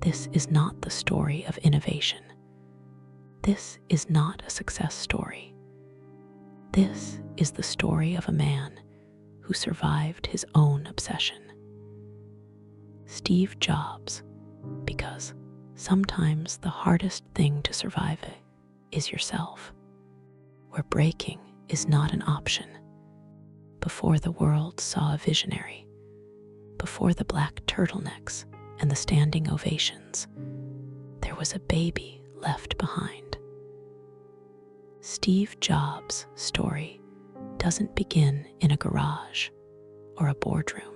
This is not the story of innovation. This is not a success story. This is the story of a man who survived his own obsession. Steve Jobs, because sometimes the hardest thing to survive is yourself, where breaking is not an option. Before the world saw a visionary, before the black turtlenecks and the standing ovations, there was a baby left behind. Steve Jobs' story doesn't begin in a garage or a boardroom.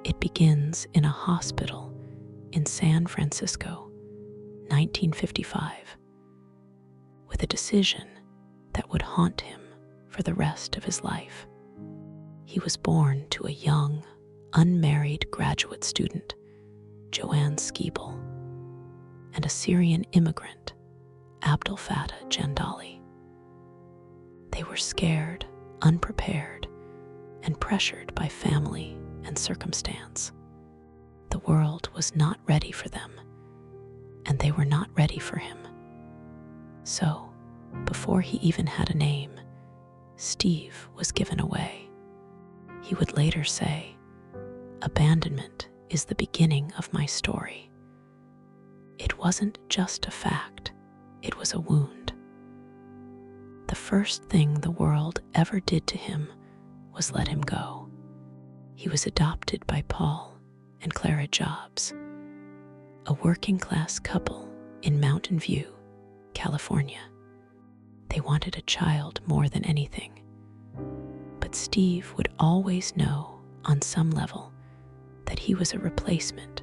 It begins in a hospital in San Francisco, 1955, with a decision that would haunt him for the rest of his life. He was born to a young, unmarried graduate student, Joanne Skeebel, and a Syrian immigrant, Abdel Fattah Jandali. They were scared, unprepared, and pressured by family and circumstance. The world was not ready for them, and they were not ready for him. So, before he even had a name, Steve was given away. He would later say, "Abandonment is the beginning of my story." It wasn't just a fact, it was a wound. The first thing the world ever did to him was let him go. He was adopted by Paul and Clara Jobs, a working-class couple in Mountain View, California. They wanted a child more than anything. But Steve would always know, on some level, that he was a replacement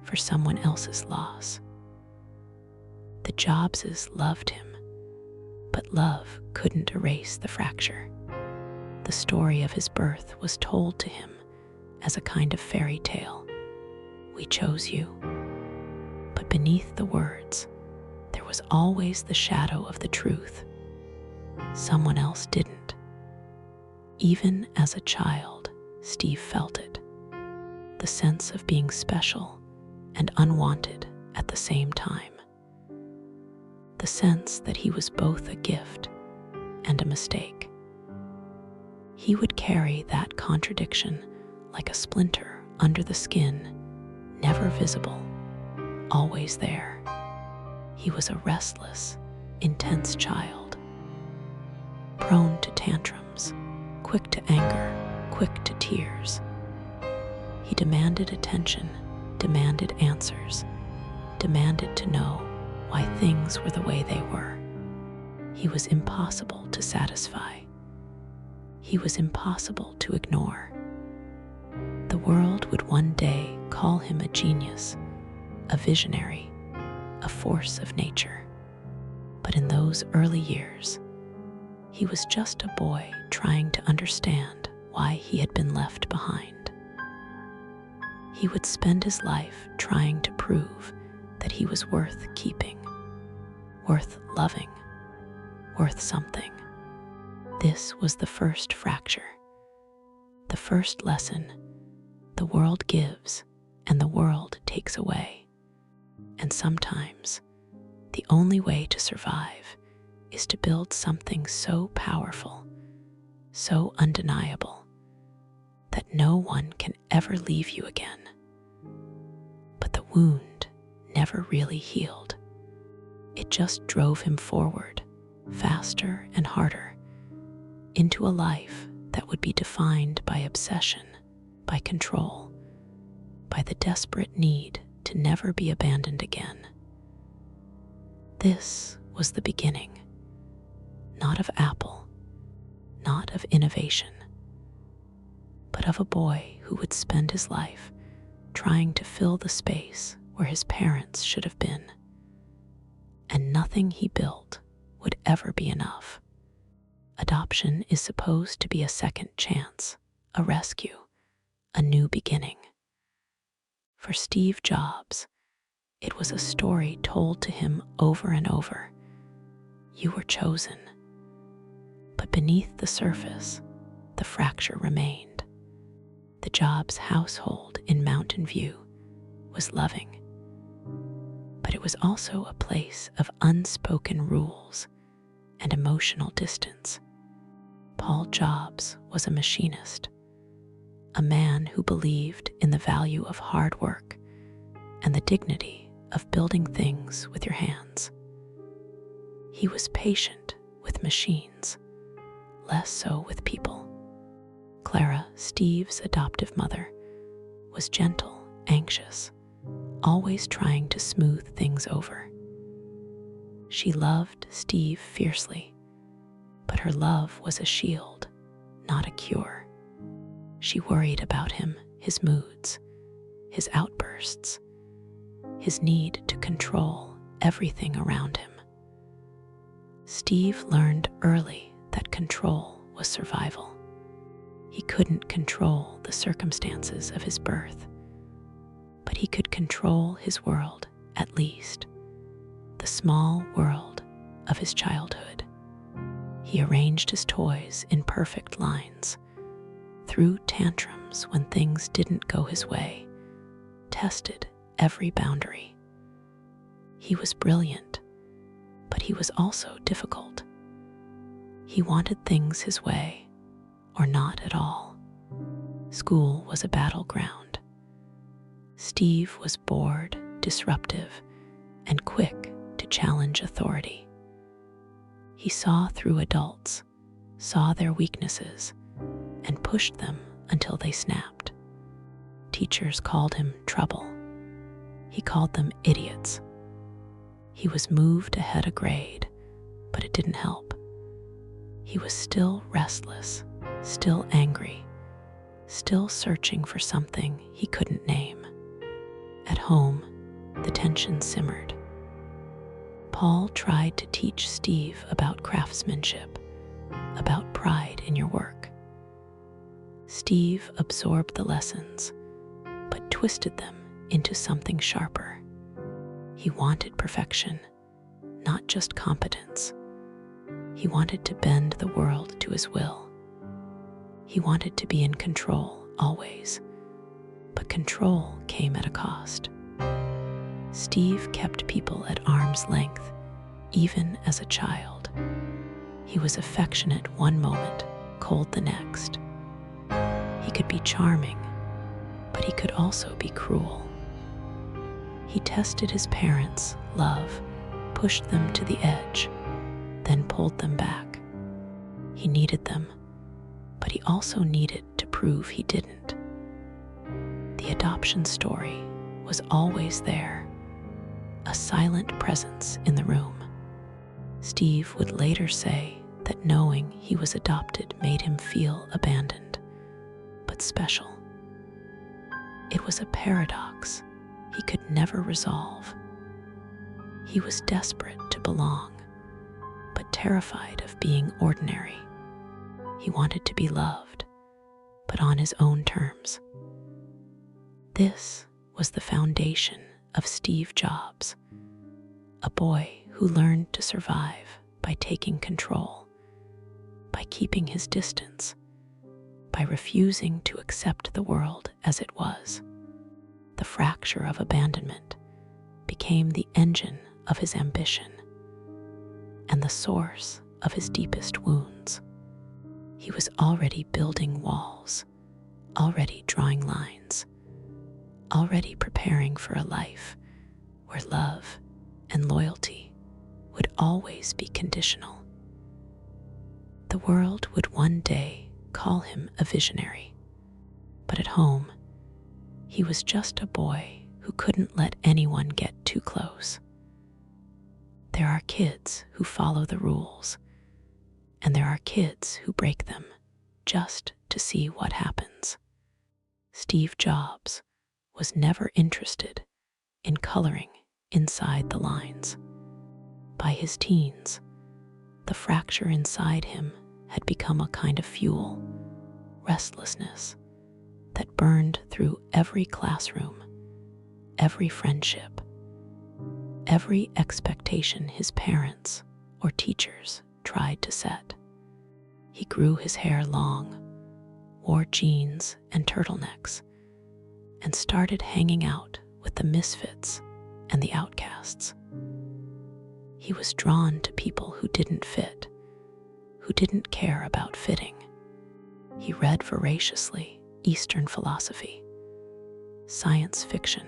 for someone else's loss. The Jobses loved him, but love couldn't erase the fracture. The story of his birth was told to him as a kind of fairy tale. We chose you. But beneath the words, there was always the shadow of the truth. Someone else didn't. Even as a child, Steve felt it. The sense of being special and unwanted at the same time. The sense that he was both a gift and a mistake. He would carry that contradiction like a splinter under the skin, never visible, always there. He was a restless, intense child, prone to tantrums, quick to anger, quick to tears. He demanded attention, demanded answers, demanded to know why things were the way they were. He was impossible to satisfy. He was impossible to ignore. The world would one day call him a genius, a visionary, a force of nature. But in those early years, he was just a boy trying to understand why he had been left behind. He would spend his life trying to prove that he was worth keeping, worth loving, worth something. This was the first fracture, the first lesson. The world gives and the world takes away. And sometimes the only way to survive is to build something so powerful, so undeniable, that no one can ever leave you again. But the wound never really healed. It just drove him forward, faster and harder, into a life that would be defined by obsession, by control, by the desperate need to never be abandoned again. This was the beginning, not of Apple, not of innovation, but of a boy who would spend his life trying to fill the space where his parents should have been. And nothing he built would ever be enough. Adoption is supposed to be a second chance, a rescue, a new beginning. For Steve Jobs, it was a story told to him over and over. You were chosen. But beneath the surface, the fracture remained. The Jobs household in Mountain View was loving. but it was also a place of unspoken rules and emotional distance. Paul Jobs was a machinist, a man who believed in the value of hard work and the dignity of building things with your hands. He was patient with machines, less so with people. Clara, Steve's adoptive mother, was gentle, anxious, always trying to smooth things over. She loved Steve fiercely, but her love was a shield, not a cure. She worried about him, his moods, his outbursts, his need to control everything around him. Steve learned early that control was survival. He couldn't control the circumstances of his birth, but he could control his world, at least, the small world of his childhood. He arranged his toys in perfect lines, threw tantrums when things didn't go his way, tested every boundary. He was brilliant, but he was also difficult. He wanted things his way, or not at all. School was a battleground. Steve was bored, disruptive, and quick to challenge authority. He saw through adults, saw their weaknesses, and pushed them until they snapped. Teachers called him trouble. He called them idiots. He was moved ahead a grade, but it didn't help. He was still restless, still angry, still searching for something he couldn't name. At home, the tension simmered. Paul tried to teach Steve about craftsmanship, about pride in your work. Steve absorbed the lessons, but twisted them into something sharper. He wanted perfection, not just competence. He wanted to bend the world to his will. He wanted to be in control always, but control came at a cost. Steve kept people at arm's length, even as a child. He was affectionate one moment, cold the next. He could be charming, but he could also be cruel. He tested his parents' love, pushed them to the edge, then pulled them back. He needed them, but he also needed to prove he didn't. The adoption story was always there, a silent presence in the room. Steve would later say that knowing he was adopted made him feel abandoned, but special. It was a paradox he could never resolve. He was desperate to belong, but terrified of being ordinary. He wanted to be loved, but on his own terms. This was the foundation of Steve Jobs, a boy who learned to survive by taking control, by keeping his distance, by refusing to accept the world as it was. The fracture of abandonment became the engine of his ambition and the source of his deepest wounds. He was already building walls, already drawing lines, already preparing for a life where love and loyalty would always be conditional. The world would one day call him a visionary, but at home, he was just a boy who couldn't let anyone get too close. There are kids who follow the rules, and there are kids who break them just to see what happens. Steve Jobs was never interested in coloring inside the lines. By his teens, the fracture inside him had become a kind of fuel, restlessness, that burned through every classroom, every friendship, every expectation his parents or teachers tried to set. He grew his hair long, wore jeans and turtlenecks, and started hanging out with the misfits and the outcasts. He was drawn to people who didn't fit, who didn't care about fitting. He read voraciously Eastern philosophy, science fiction,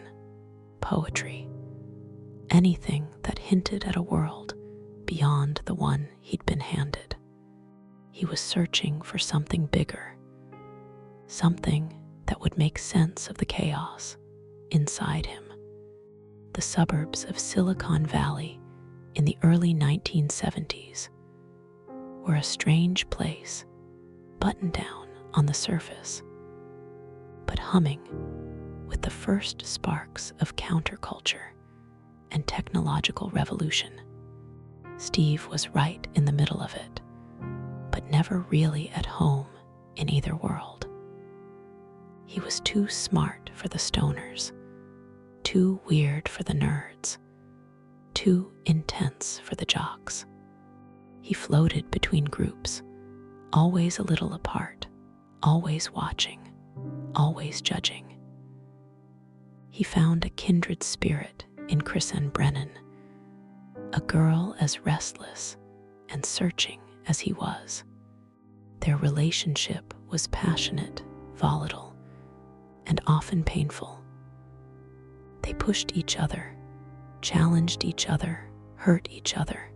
poetry, anything that hinted at a world beyond the one he'd been handed. He was searching for something bigger, something that would make sense of the chaos inside him. The suburbs of Silicon Valley in the early 1970s were a strange place, buttoned down on the surface, but humming with the first sparks of counterculture and technological revolution. Steve was right in the middle of it, but never really at home in either world. He was too smart for the stoners, too weird for the nerds, too intense for the jocks. He floated between groups, always a little apart, always watching, always judging. He found a kindred spirit in Kristen Brennan, a girl as restless and searching as he was. Their relationship was passionate, volatile, and often painful. They pushed each other, challenged each other, hurt each other.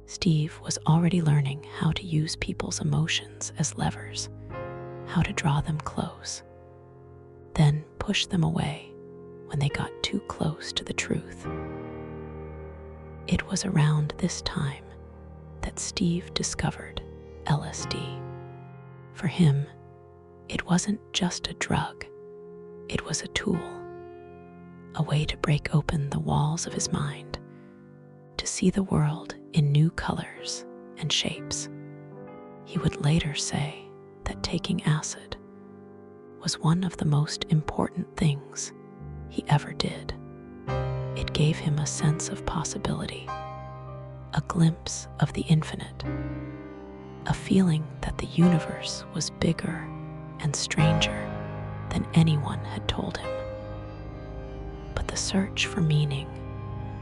Steve was already learning how to use people's emotions as levers, how to draw them close, then push them away when they got too close to the truth. It was around this time that Steve discovered LSD. For him, it wasn't just a drug, it was a tool, a way to break open the walls of his mind, to see the world in new colors and shapes. He would later say that taking acid was one of the most important things he ever did. It gave him a sense of possibility, a glimpse of the infinite, a feeling that the universe was bigger and stranger than anyone had told him. But the search for meaning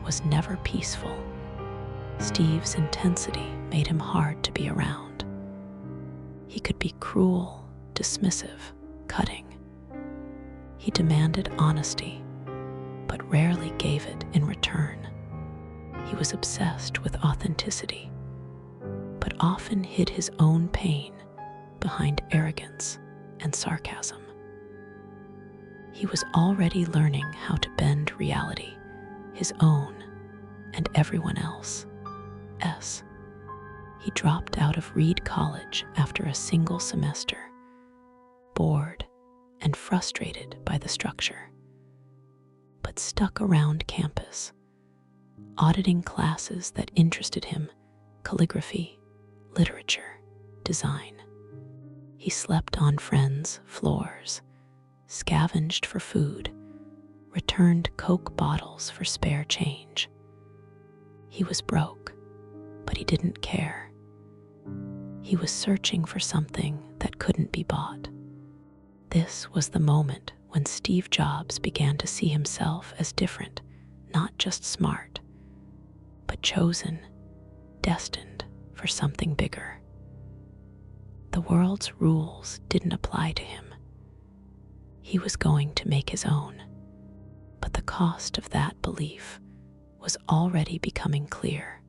was never peaceful. Steve's intensity made him hard to be around. He could be cruel, dismissive, cutting. He demanded honesty, but rarely gave it in return. He was obsessed with authenticity, but often hid his own pain behind arrogance and sarcasm. He was already learning how to bend reality, his own and everyone else's. He dropped out of Reed College after a single semester, bored and frustrated by the structure, but stuck around campus, auditing classes that interested him: calligraphy, literature, design. He slept on friends' floors, scavenged for food, returned Coke bottles for spare change. He was broke, but he didn't care. He was searching for something that couldn't be bought. This was the moment when Steve Jobs began to see himself as different, not just smart, but chosen, destined for something bigger. The world's rules didn't apply to him. He was going to make his own, but the cost of that belief was already becoming clear.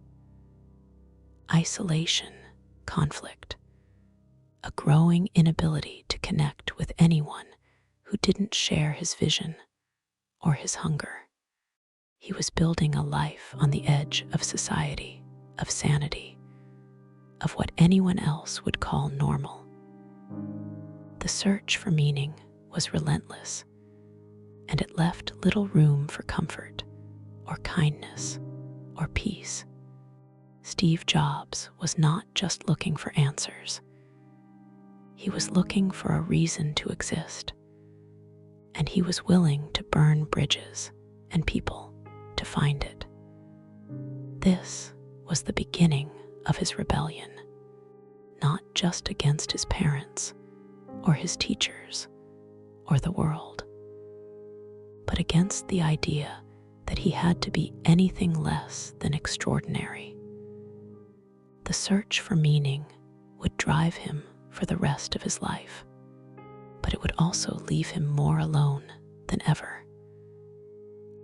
Isolation, conflict, a growing inability to connect with anyone who didn't share his vision or his hunger. He was building a life on the edge of society, of sanity, of what anyone else would call normal. The search for meaning was relentless, and it left little room for comfort, or kindness, or peace. Steve Jobs was not just looking for answers. He was looking for a reason to exist, and he was willing to burn bridges and people to find it. This was the beginning of his rebellion, not just against his parents or his teachers or the world, but against the idea that he had to be anything less than extraordinary. The search for meaning would drive him for the rest of his life, but it would also leave him more alone than ever.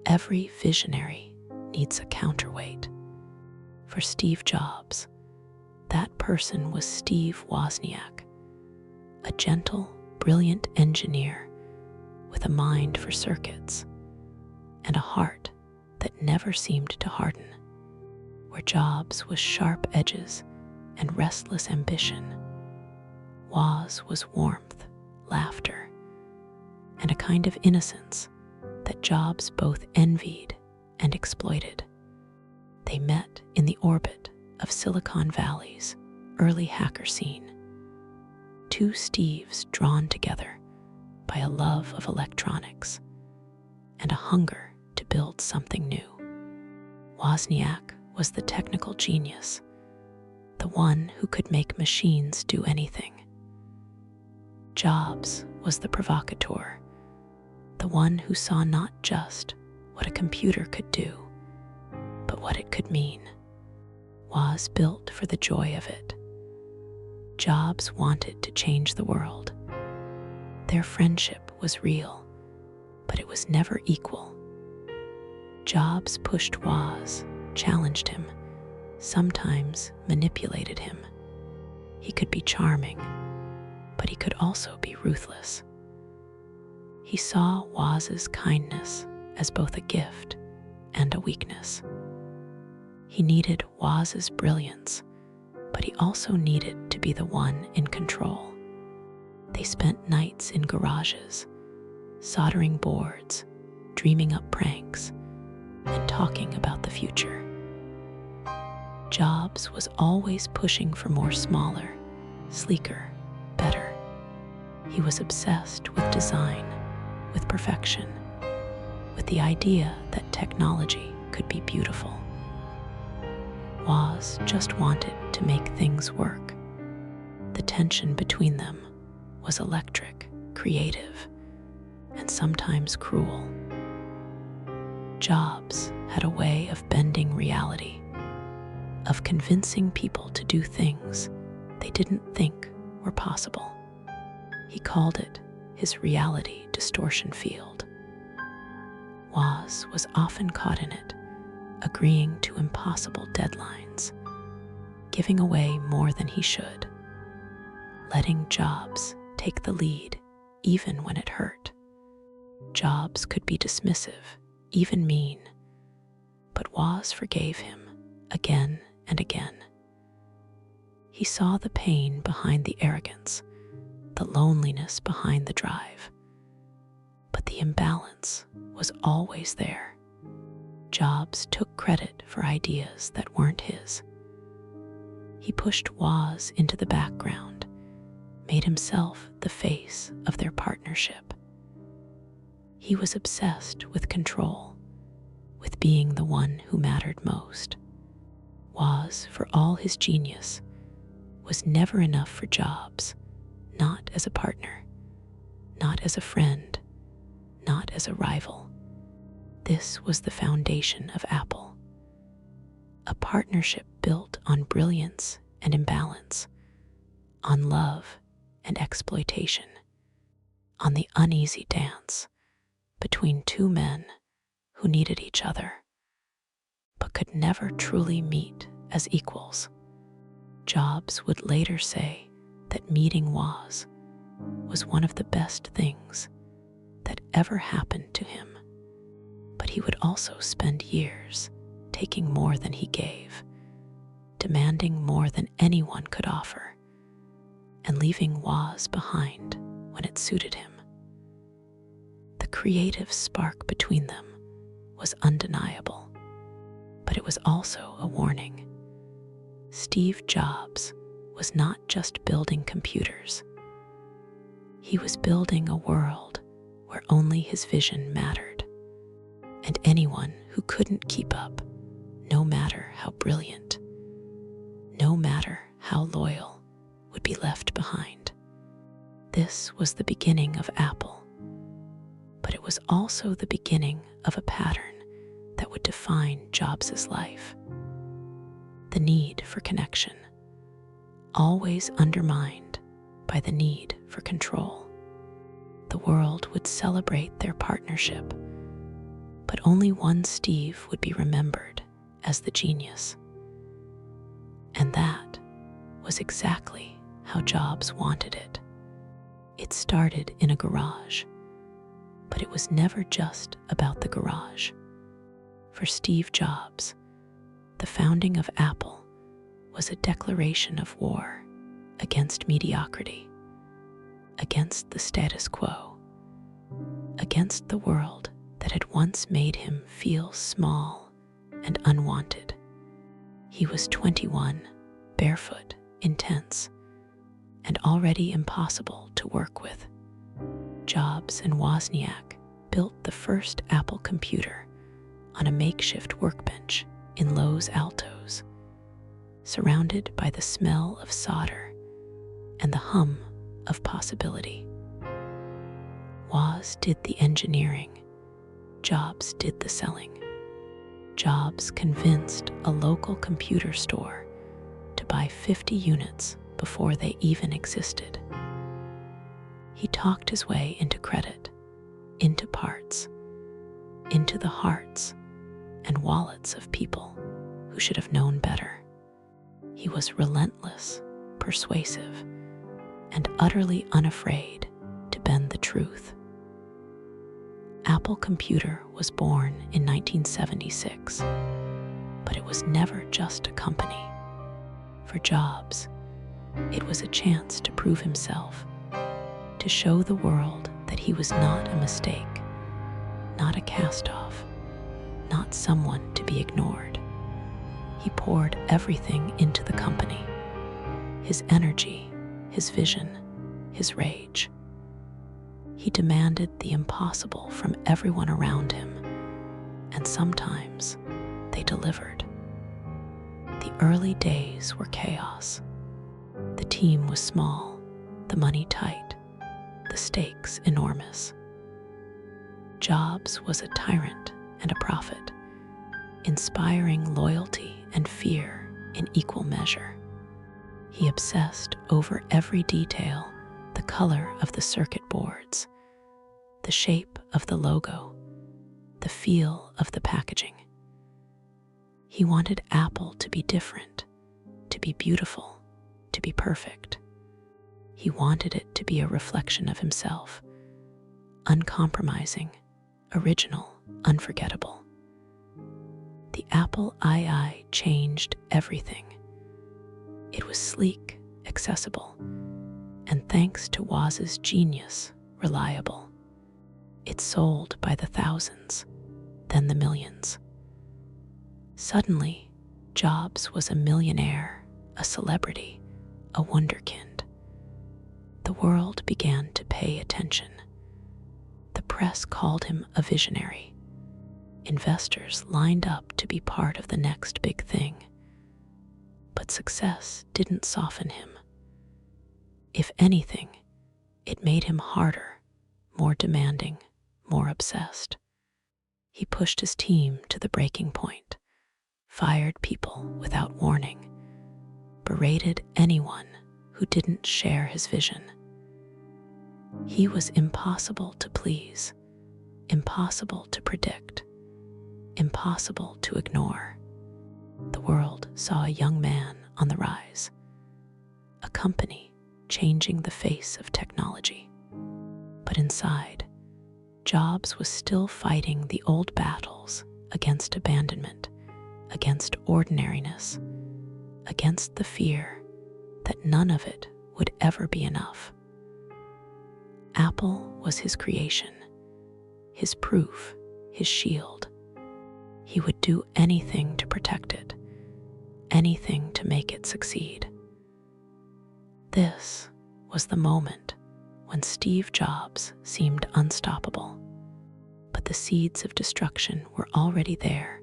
Every visionary needs a counterweight. For Steve Jobs, that person was Steve Wozniak, a gentle, brilliant engineer with a mind for circuits and a heart that never seemed to harden. Where Jobs was sharp edges and restless ambition, Woz was warmth, laughter, and a kind of innocence that Jobs both envied and exploited. They met in the orbit of Silicon Valley's early hacker scene. Two Steves drawn together by a love of electronics and a hunger to build something new. Wozniak was the technical genius, the one who could make machines do anything. Jobs was the provocateur, the one who saw not just what a computer could do, but what it could mean. Woz built for the joy of it. Jobs wanted to change the world. Their friendship was real, but it was never equal. Jobs pushed Woz, challenged him, sometimes manipulated him. He could be charming, but he could also be ruthless. He saw Woz's kindness as both a gift and a weakness. He needed Woz's brilliance, but he also needed to be the one in control. They spent nights in garages, soldering boards, dreaming up pranks, and talking about the future. Jobs was always pushing for more smaller, sleeker, better. He was obsessed with design, with perfection, with the idea that technology could be beautiful. Woz just wanted to make things work. The tension between them was electric, creative, and sometimes cruel. Jobs had a way of bending reality, of convincing people to do things they didn't think were possible. He called it his reality distortion field. Woz was often caught in it, agreeing to impossible deadlines, giving away more than he should, letting Jobs take the lead even when it hurt. Jobs could be dismissive, even mean, but Woz forgave him again and again. He saw the pain behind the arrogance, the loneliness behind the drive, but the imbalance was always there. Jobs took credit for ideas that weren't his. He pushed Woz into the background, made himself the face of their partnership. He was obsessed with control, with being the one who mattered most. Woz, for all his genius, was never enough for Jobs, not as a partner, not as a friend, not as a rival. This was the foundation of Apple. A partnership built on brilliance and imbalance, on love and exploitation, on the uneasy dance between two men who needed each other, but could never truly meet as equals. Jobs would later say that meeting Woz was one of the best things that ever happened to him. But he would also spend years taking more than he gave, demanding more than anyone could offer, and leaving Woz behind when it suited him. The creative spark between them was undeniable, but it was also a warning. Steve Jobs was not just building computers. He was building a world where only his vision mattered, and anyone who couldn't keep up, no matter how brilliant, no matter how loyal, would be left behind. This was the beginning of Apple, but it was also the beginning of a pattern that would define Jobs' life. The need for connection, always undermined by the need for control. The world would celebrate their partnership, but only one Steve would be remembered as the genius. And that was exactly how Jobs wanted it. It started in a garage, but it was never just about the garage. For Steve Jobs, the founding of Apple was a declaration of war against mediocrity, against the status quo, against the world that had once made him feel small and unwanted. He was 21, barefoot, intense, and already impossible to work with. Jobs and Wozniak built the first Apple computer on a makeshift workbench in Los Altos, surrounded by the smell of solder and the hum of possibility. Woz did the engineering, Jobs did the selling. Jobs convinced a local computer store to buy 50 units before they even existed. He talked his way into credit, into parts, into the hearts and wallets of people who should have known better. He was relentless, persuasive, and utterly unafraid to bend the truth. Apple Computer was born in 1976, but it was never just a company. For Jobs, it was a chance to prove himself, to show the world that he was not a mistake, not a cast-off, not someone to be ignored. He poured everything into the company, his energy, his vision, his rage. He demanded the impossible from everyone around him, and sometimes they delivered. The early days were chaos. The team was small, the money tight, the stakes enormous. Jobs was a tyrant and a prophet, inspiring loyalty and fear in equal measure. He obsessed over every detail, the color of the circuit boards, the shape of the logo, the feel of the packaging. He wanted Apple to be different, to be beautiful, to be perfect. He wanted it to be a reflection of himself, uncompromising, original, unforgettable. The Apple II changed everything. It was sleek, accessible, and thanks to Woz's genius, reliable. It sold by the thousands, then the millions. Suddenly, Jobs was a millionaire, a celebrity, a wunderkind. The world began to pay attention. The press called him a visionary. Investors lined up to be part of the next big thing. But success didn't soften him. If anything, it made him harder, more demanding, more obsessed. He pushed his team to the breaking point, fired people without warning, berated anyone who didn't share his vision. He was impossible to please, impossible to predict, impossible to ignore. The world saw a young man on the rise, a company changing the face of technology. But inside, Jobs was still fighting the old battles against abandonment, against ordinariness, against the fear that none of it would ever be enough. Apple was his creation, his proof, his shield. He would do anything to protect it, anything to make it succeed. This was the moment when Steve Jobs seemed unstoppable, but the seeds of destruction were already there,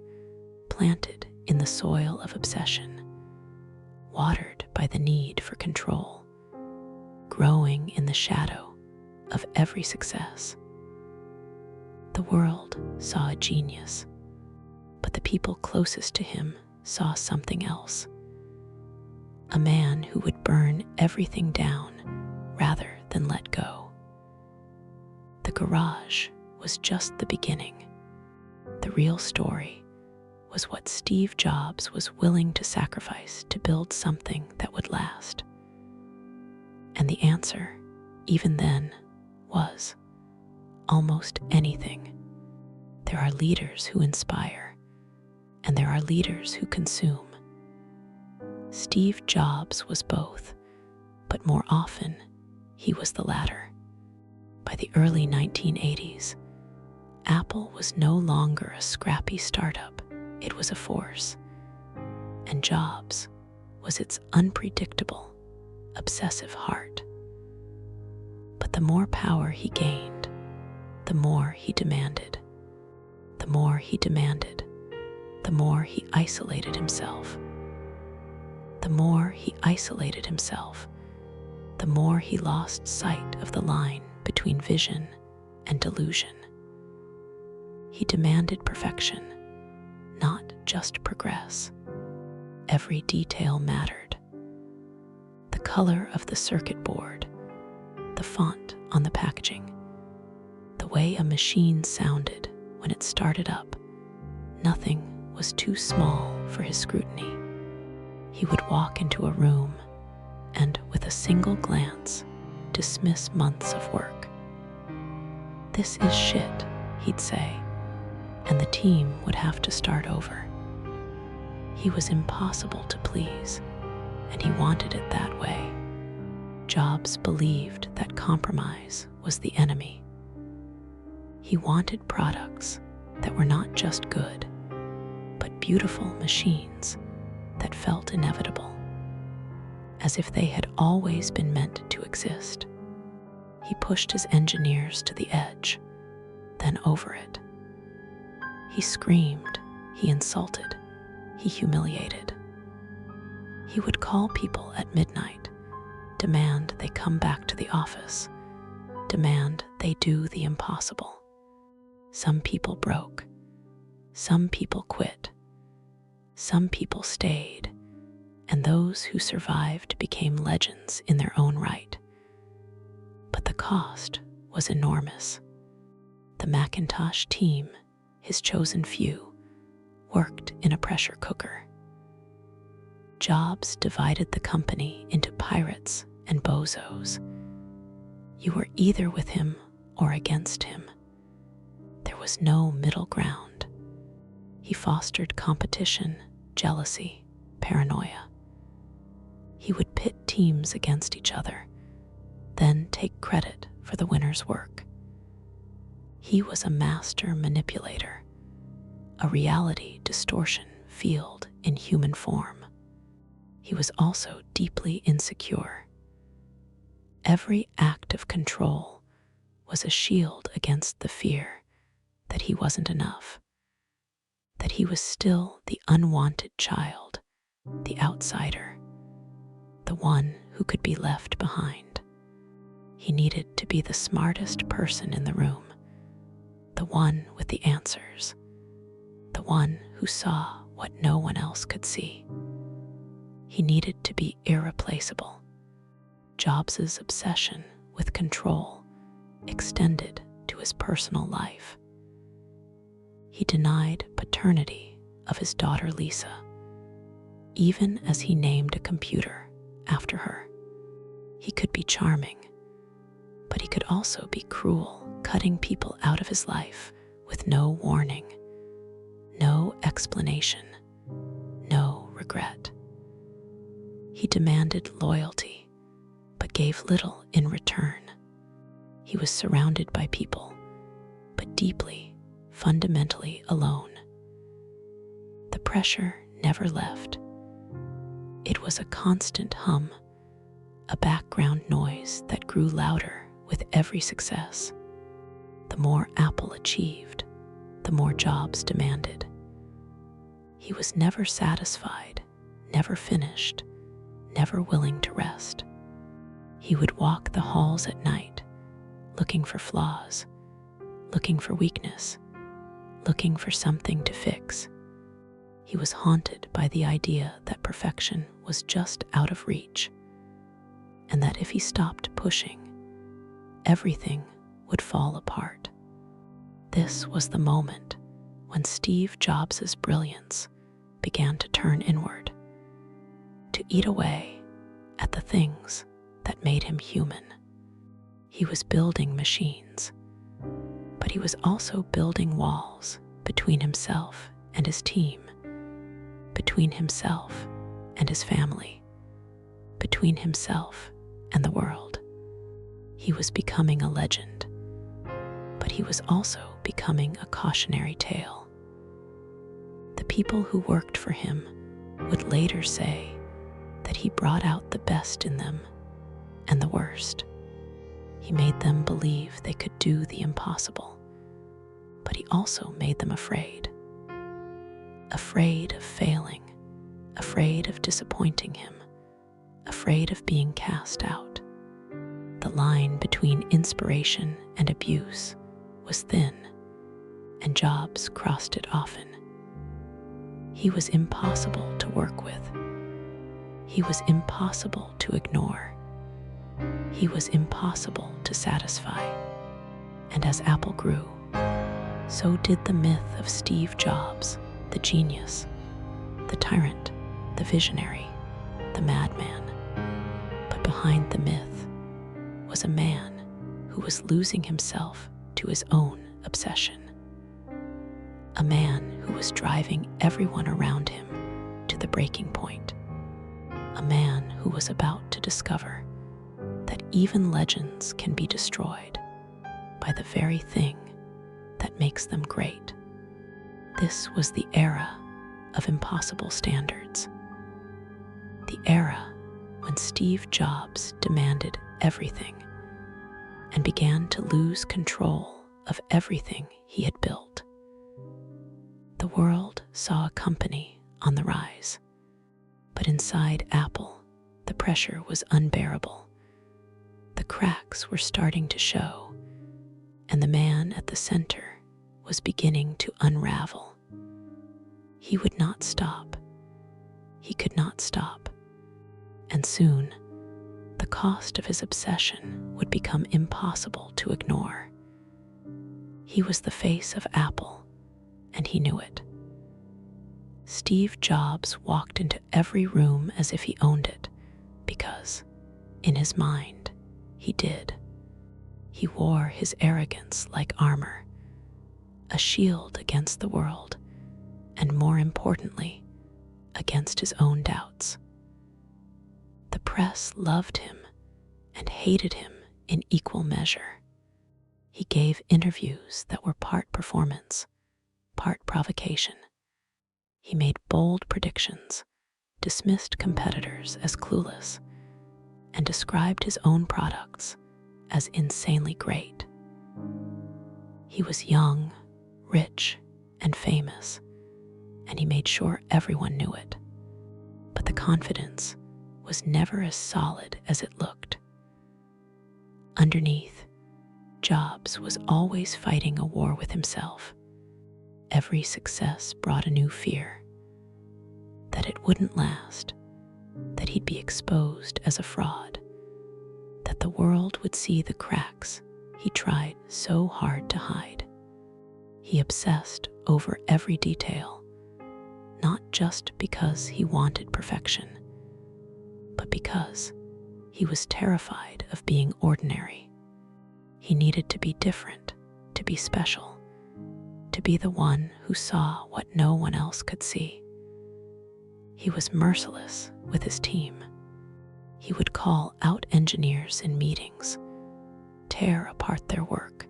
planted in the soil of obsession, watered by the need for control, growing in the shadow of every success. The world saw a genius, But the people closest to him saw something else. A man who would burn everything down rather than let go. The garage was just the beginning. The real story was what Steve Jobs was willing to sacrifice to build something that would last. And the answer, even then, was almost anything. There are leaders who inspire, and there are leaders who consume. Steve Jobs was both, but more often, he was the latter. By the early 1980s, Apple was no longer a scrappy startup, it was a force. And Jobs was its unpredictable, obsessive heart. But the more power he gained, the more he demanded. The more he demanded, the more he isolated himself. The more he isolated himself, the more he lost sight of the line between vision and delusion. He demanded perfection, not just progress. Every detail mattered. The color of the circuit board, the font on the packaging, the way a machine sounded when it started up, nothing was too small for his scrutiny. He would walk into a room and, with a single glance, dismiss months of work. "This is shit," he'd say, and the team would have to start over. He was impossible to please, and he wanted it that way. Jobs believed that compromise was the enemy. He wanted products that were not just good, but beautiful machines that felt inevitable, as if they had always been meant to exist. He pushed his engineers to the edge, then over it. He screamed, he insulted, he humiliated. He would call people at midnight, demand they come back to the office, demand they do the impossible. Some people broke, some people quit, some people stayed, and those who survived became legends in their own right. But the cost was enormous. The Macintosh team, his chosen few, worked in a pressure cooker. Jobs divided the company into pirates and bozos. You were either with him or against him. There was no middle ground. He fostered competition, jealousy, paranoia. He would pit teams against each other, then take credit for the winner's work. He was a master manipulator, a reality distortion field in human form. He was also deeply insecure. Every act of control was a shield against the fear that he wasn't enough, that he was still the unwanted child, the outsider, the one who could be left behind. He needed to be the smartest person in the room, the one with the answers, the one who saw what no one else could see. He needed to be irreplaceable. Jobs's obsession with control extended to his personal life. He denied paternity of his daughter Lisa, even as he named a computer after her. He could be charming, but he could also be cruel, cutting people out of his life with no warning, no explanation, no regret. He demanded loyalty, but gave little in return. He was surrounded by people, but deeply, fundamentally alone. The pressure never left. It was a constant hum, a background noise that grew louder with every success. The more Apple achieved, the more Jobs demanded. He was never satisfied, never finished, never willing to rest. He would walk the halls at night, looking for flaws, looking for weakness, looking for something to fix. He was haunted by the idea that perfection was just out of reach, and that if he stopped pushing, everything would fall apart. This was the moment when Steve Jobs' brilliance began to turn inward, to eat away at the things that made him human. He was building machines, but he was also building walls between himself and his team, between himself and his family, between himself and the world. He was becoming a legend, but he was also becoming a cautionary tale. The people who worked for him would later say that he brought out the best in them and the worst. He made them believe they could do the impossible, but he also made them afraid. Afraid of failing, afraid of disappointing him, afraid of being cast out. The line between inspiration and abuse was thin, and Jobs crossed it often. He was impossible to work with. He was impossible to ignore. He was impossible to satisfy. And as Apple grew, so did the myth of Steve Jobs, the genius, the tyrant, the visionary, the madman. But behind the myth was a man who was losing himself to his own obsession. A man who was driving everyone around him to the breaking point. A man who was about to discover that even legends can be destroyed by the very thing that makes them great. This was the era of impossible standards. The era when Steve Jobs demanded everything and began to lose control of everything he had built. The world saw a company on the rise, but inside Apple, the pressure was unbearable. The cracks were starting to show, and the man at the center was beginning to unravel. He would not stop. He could not stop. And soon, the cost of his obsession would become impossible to ignore. He was the face of Apple, and he knew it. Steve Jobs walked into every room as if he owned it, because, in his mind, he did. He wore his arrogance like armor, a shield against the world, and more importantly, against his own doubts. The press loved him and hated him in equal measure. He gave interviews that were part performance, part provocation. He made bold predictions, dismissed competitors as clueless, and described his own products as insanely great. He was young, rich, and famous, and he made sure everyone knew it. But the confidence was never as solid as it looked. Underneath, Jobs was always fighting a war with himself. Every success brought a new fear, that it wouldn't last, that he'd be exposed as a fraud, that the world would see the cracks he tried so hard to hide. He obsessed over every detail, not just because he wanted perfection, but because he was terrified of being ordinary. He needed to be different, to be special, to be the one who saw what no one else could see. He was merciless with his team. He would call out engineers in meetings, tear apart their work,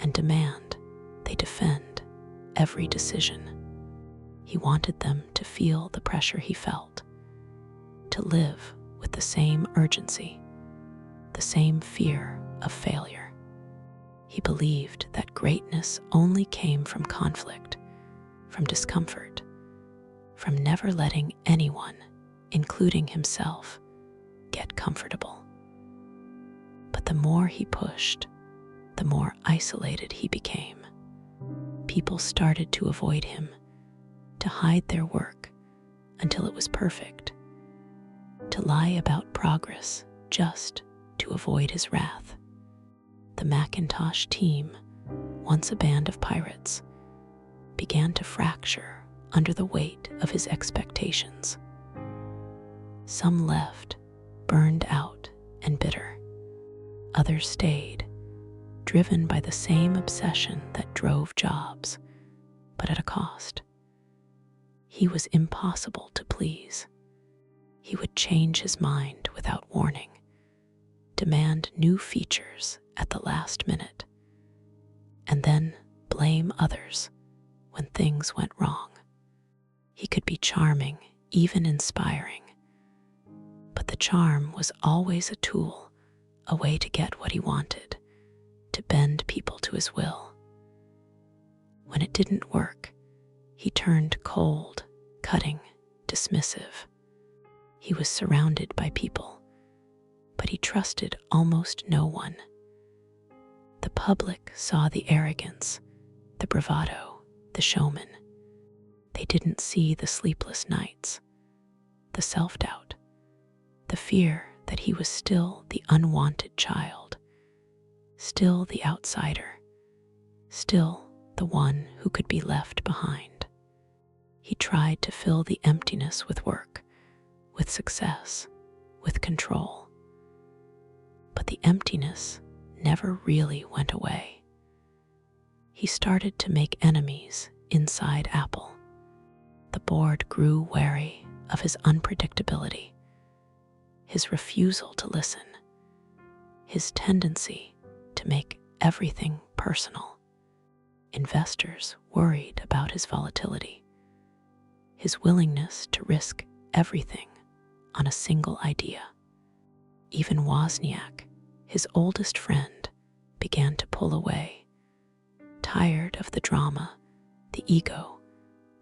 and demand they defend every decision. He wanted them to feel the pressure he felt, to live with the same urgency, the same fear of failure. He believed that greatness only came from conflict, from discomfort, from never letting anyone, including himself, get comfortable. But the more he pushed, the more isolated he became. People started to avoid him, to hide their work until it was perfect, to lie about progress just to avoid his wrath. The Macintosh team, once a band of pirates, began to fracture under the weight of his expectations. Some left, burned out and bitter. Others stayed, driven by the same obsession that drove Jobs, but at a cost. He was impossible to please. He would change his mind without warning, demand new features at the last minute, and then blame others when things went wrong. He could be charming, even inspiring, but the charm was always a tool, a way to get what he wanted, to bend people to his will. When it didn't work, he turned cold, cutting, dismissive. He was surrounded by people, but he trusted almost no one. The public saw the arrogance, the bravado, the showman. They didn't see the sleepless nights, the self-doubt, the fear that he was still the unwanted child, still the outsider, still the one who could be left behind. He tried to fill the emptiness with work, with success, with control. But the emptiness never really went away. He started to make enemies inside Apple. The board grew wary of his unpredictability, his refusal to listen, his tendency to make everything personal. Investors worried about his volatility, his willingness to risk everything on a single idea. Even Wozniak, his oldest friend, began to pull away, tired of the drama, the ego,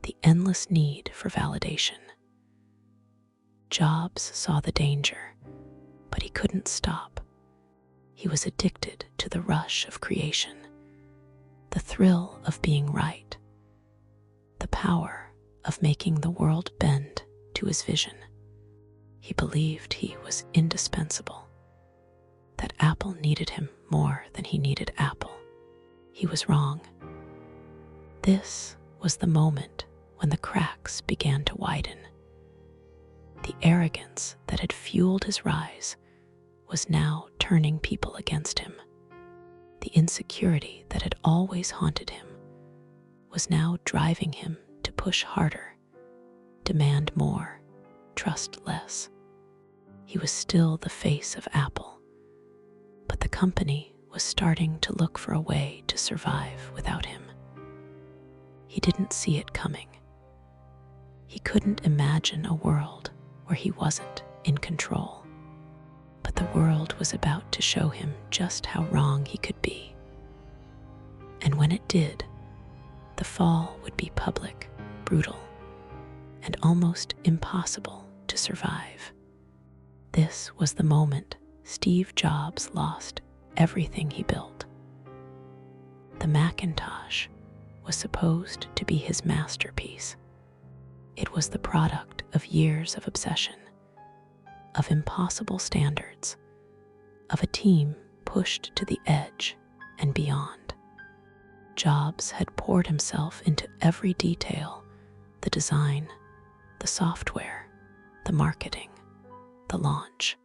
the endless need for validation. Jobs saw the danger, but he couldn't stop. He was addicted to the rush of creation, the thrill of being right, the power of making the world bend to his vision. He believed he was indispensable, that Apple needed him more than he needed Apple. He was wrong. This was the moment when the cracks began to widen. The arrogance that had fueled his rise was now turning people against him. The insecurity that had always haunted him was now driving him to push harder, demand more, trust less. He was still the face of Apple, but the company was starting to look for a way to survive without him. He didn't see it coming. He couldn't imagine a world where he wasn't in control. But the world was about to show him just how wrong he could be. And when it did, the fall would be public, brutal, and almost impossible to survive. This was the moment Steve Jobs lost everything he built. The Macintosh was supposed to be his masterpiece. It was the product of years of obsession, of impossible standards, of a team pushed to the edge and beyond. Jobs had poured himself into every detail, the design, the software, the marketing, the launch.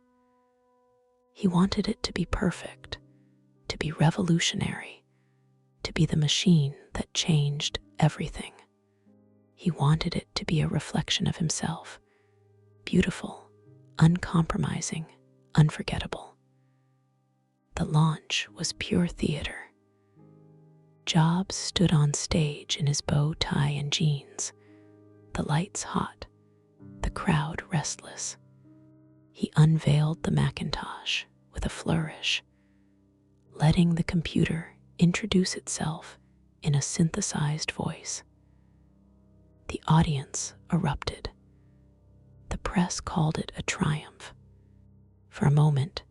He wanted it to be perfect, to be revolutionary, to be the machine that changed everything. He wanted it to be a reflection of himself, beautiful, uncompromising, unforgettable. The launch was pure theater. Jobs stood on stage in his bow tie and jeans, the lights hot, the crowd restless. He unveiled the Macintosh with a flourish, letting the computer introduce itself in a synthesized voice. The audience erupted. The press called it a triumph. For a moment,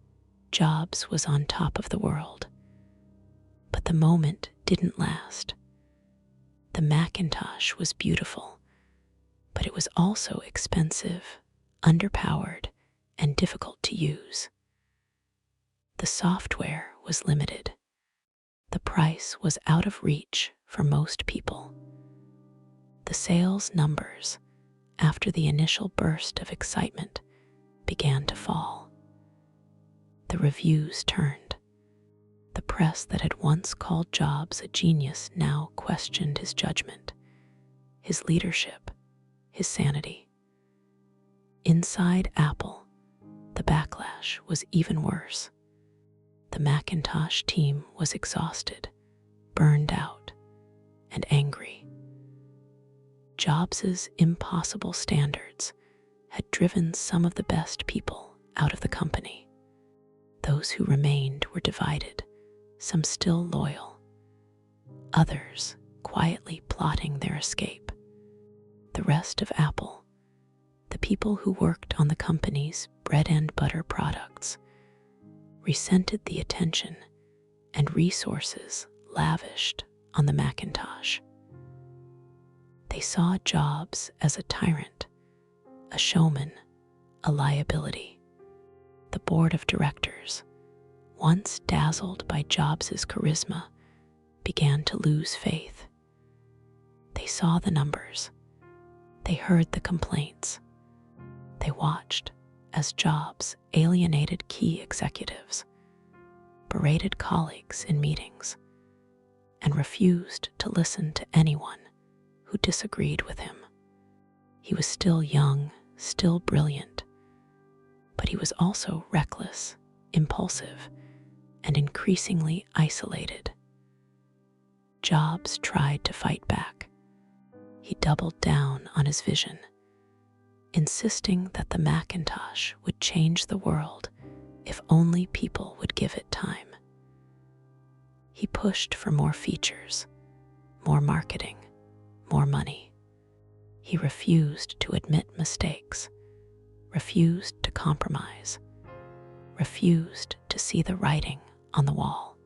Jobs was on top of the world. But the moment didn't last. The Macintosh was beautiful, It was also expensive, underpowered, and difficult to use. The software was limited. The price was out of reach for most people. The sales numbers, after the initial burst of excitement, began to fall. The reviews turned. The press that had once called Jobs a genius now questioned his judgment, his leadership, his sanity. Inside Apple, the backlash was even worse. The Macintosh team was exhausted, burned out, and angry. Jobs's impossible standards had driven some of the best people out of the company. Those who remained were divided, some still loyal, others quietly plotting their escape. The rest of Apple, the people who worked on the company's bread and butter products, resented the attention and resources lavished on the Macintosh. They saw Jobs as a tyrant, a showman, a liability. The board of directors, once dazzled by Jobs's charisma, began to lose faith. They saw the numbers. They heard the complaints. They watched as Jobs alienated key executives, berated colleagues in meetings, and refused to listen to anyone who disagreed with him. He was still young, still brilliant, but he was also reckless, impulsive, and increasingly isolated. Jobs tried to fight back. He doubled down on his vision, insisting that the Macintosh would change the world if only people would give it time. He pushed for more features, more marketing, more money. He refused to admit mistakes, refused to compromise, refused to see the writing on the wall.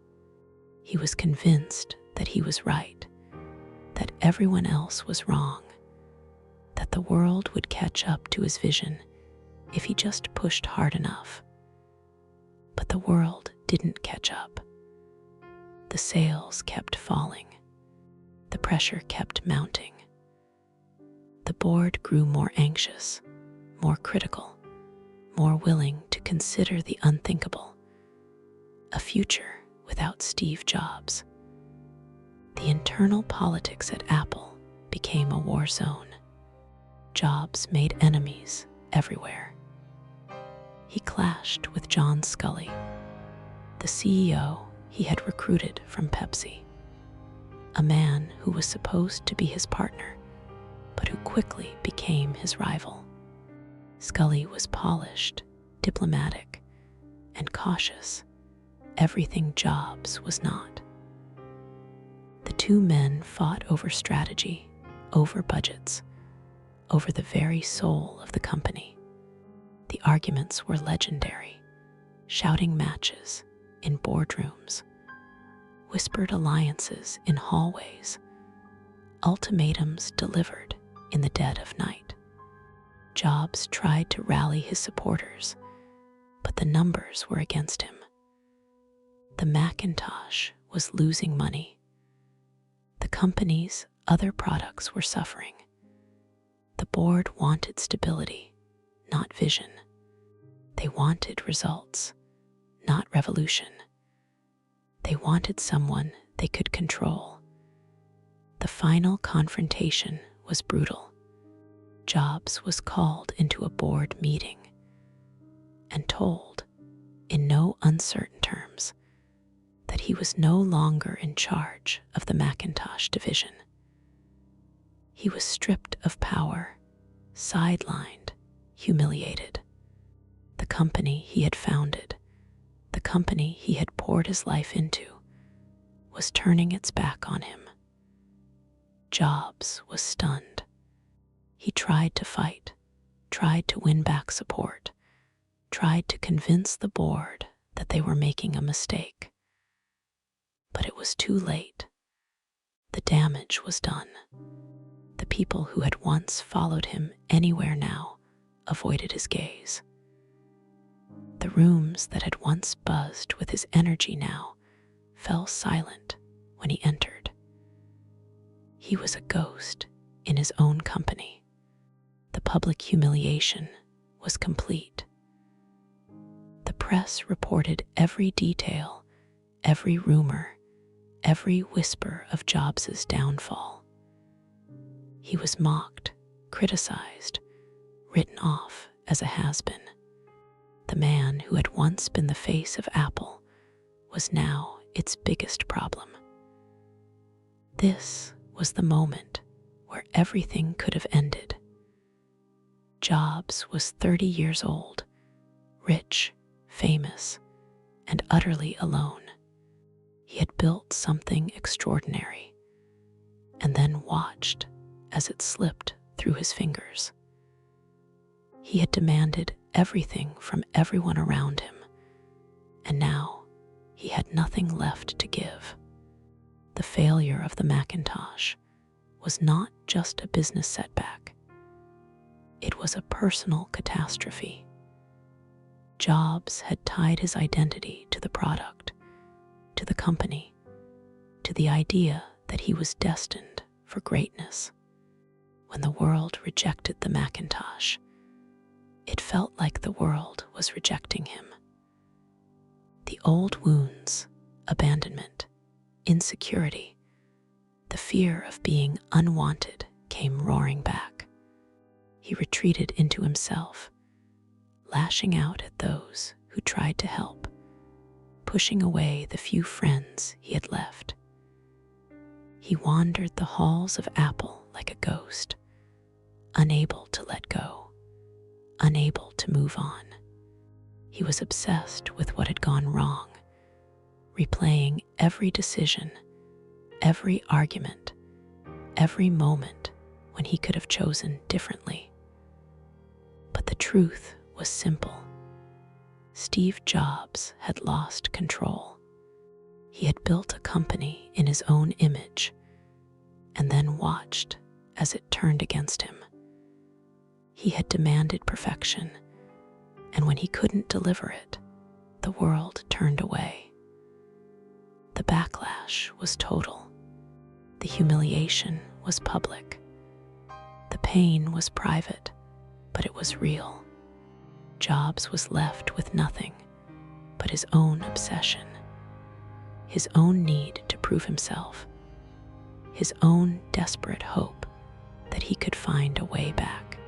He was convinced that he was right, that everyone else was wrong, that the world would catch up to his vision if he just pushed hard enough. But the world didn't catch up. The sales kept falling. The pressure kept mounting. The board grew more anxious, more critical, more willing to consider the unthinkable, a future without Steve Jobs. The internal politics at Apple became a war zone. Jobs made enemies everywhere. He clashed with John Scully, the CEO he had recruited from Pepsi, a man who was supposed to be his partner, but who quickly became his rival. Scully was polished, diplomatic, and cautious, everything Jobs was not. The two men fought over strategy, over budgets, over the very soul of the company. The arguments were legendary, shouting matches in boardrooms, whispered alliances in hallways, ultimatums delivered in the dead of night. Jobs tried to rally his supporters, but the numbers were against him. The Macintosh was losing money. The company's other products were suffering. The board wanted stability, not vision. They wanted results, not revolution. They wanted someone they could control. The final confrontation was brutal. Jobs was called into a board meeting and told, in no uncertain terms, that he was no longer in charge of the Macintosh division. He was stripped of power, sidelined, humiliated. The company he had founded, the company he had poured his life into, was turning its back on him. Jobs was stunned. He tried to fight, tried to win back support, tried to convince the board that they were making a mistake. But it was too late. The damage was done. The people who had once followed him anywhere now avoided his gaze. The rooms that had once buzzed with his energy now fell silent when he entered. He was a ghost in his own company. The public humiliation was complete. The press reported every detail, every rumor, every whisper of Jobs's downfall. He was mocked, criticized, written off as a has-been. The man who had once been the face of Apple was now its biggest problem. This was the moment where everything could have ended. Jobs was 30 years old, rich, famous, and utterly alone. He had built something extraordinary, and then watched as it slipped through his fingers. He had demanded everything from everyone around him, and now he had nothing left to give. The failure of the Macintosh was not just a business setback. It was a personal catastrophe. Jobs had tied his identity to the product, to the company, to the idea that he was destined for greatness. When the world rejected the Macintosh, it felt like the world was rejecting him. The old wounds, abandonment, insecurity, the fear of being unwanted came roaring back. He retreated into himself, lashing out at those who tried to help, pushing away the few friends he had left. He wandered the halls of Apple like a ghost, unable to let go, unable to move on. He was obsessed with what had gone wrong, replaying every decision, every argument, every moment when he could have chosen differently. But the truth was simple. Steve Jobs had lost control. He had built a company in his own image, and then watched as it turned against him. He had demanded perfection, and when he couldn't deliver it, the world turned away. The backlash was total. The humiliation was public. The pain was private, but it was real. Jobs was left with nothing but his own obsession, his own need to prove himself, his own desperate hope that he could find a way back.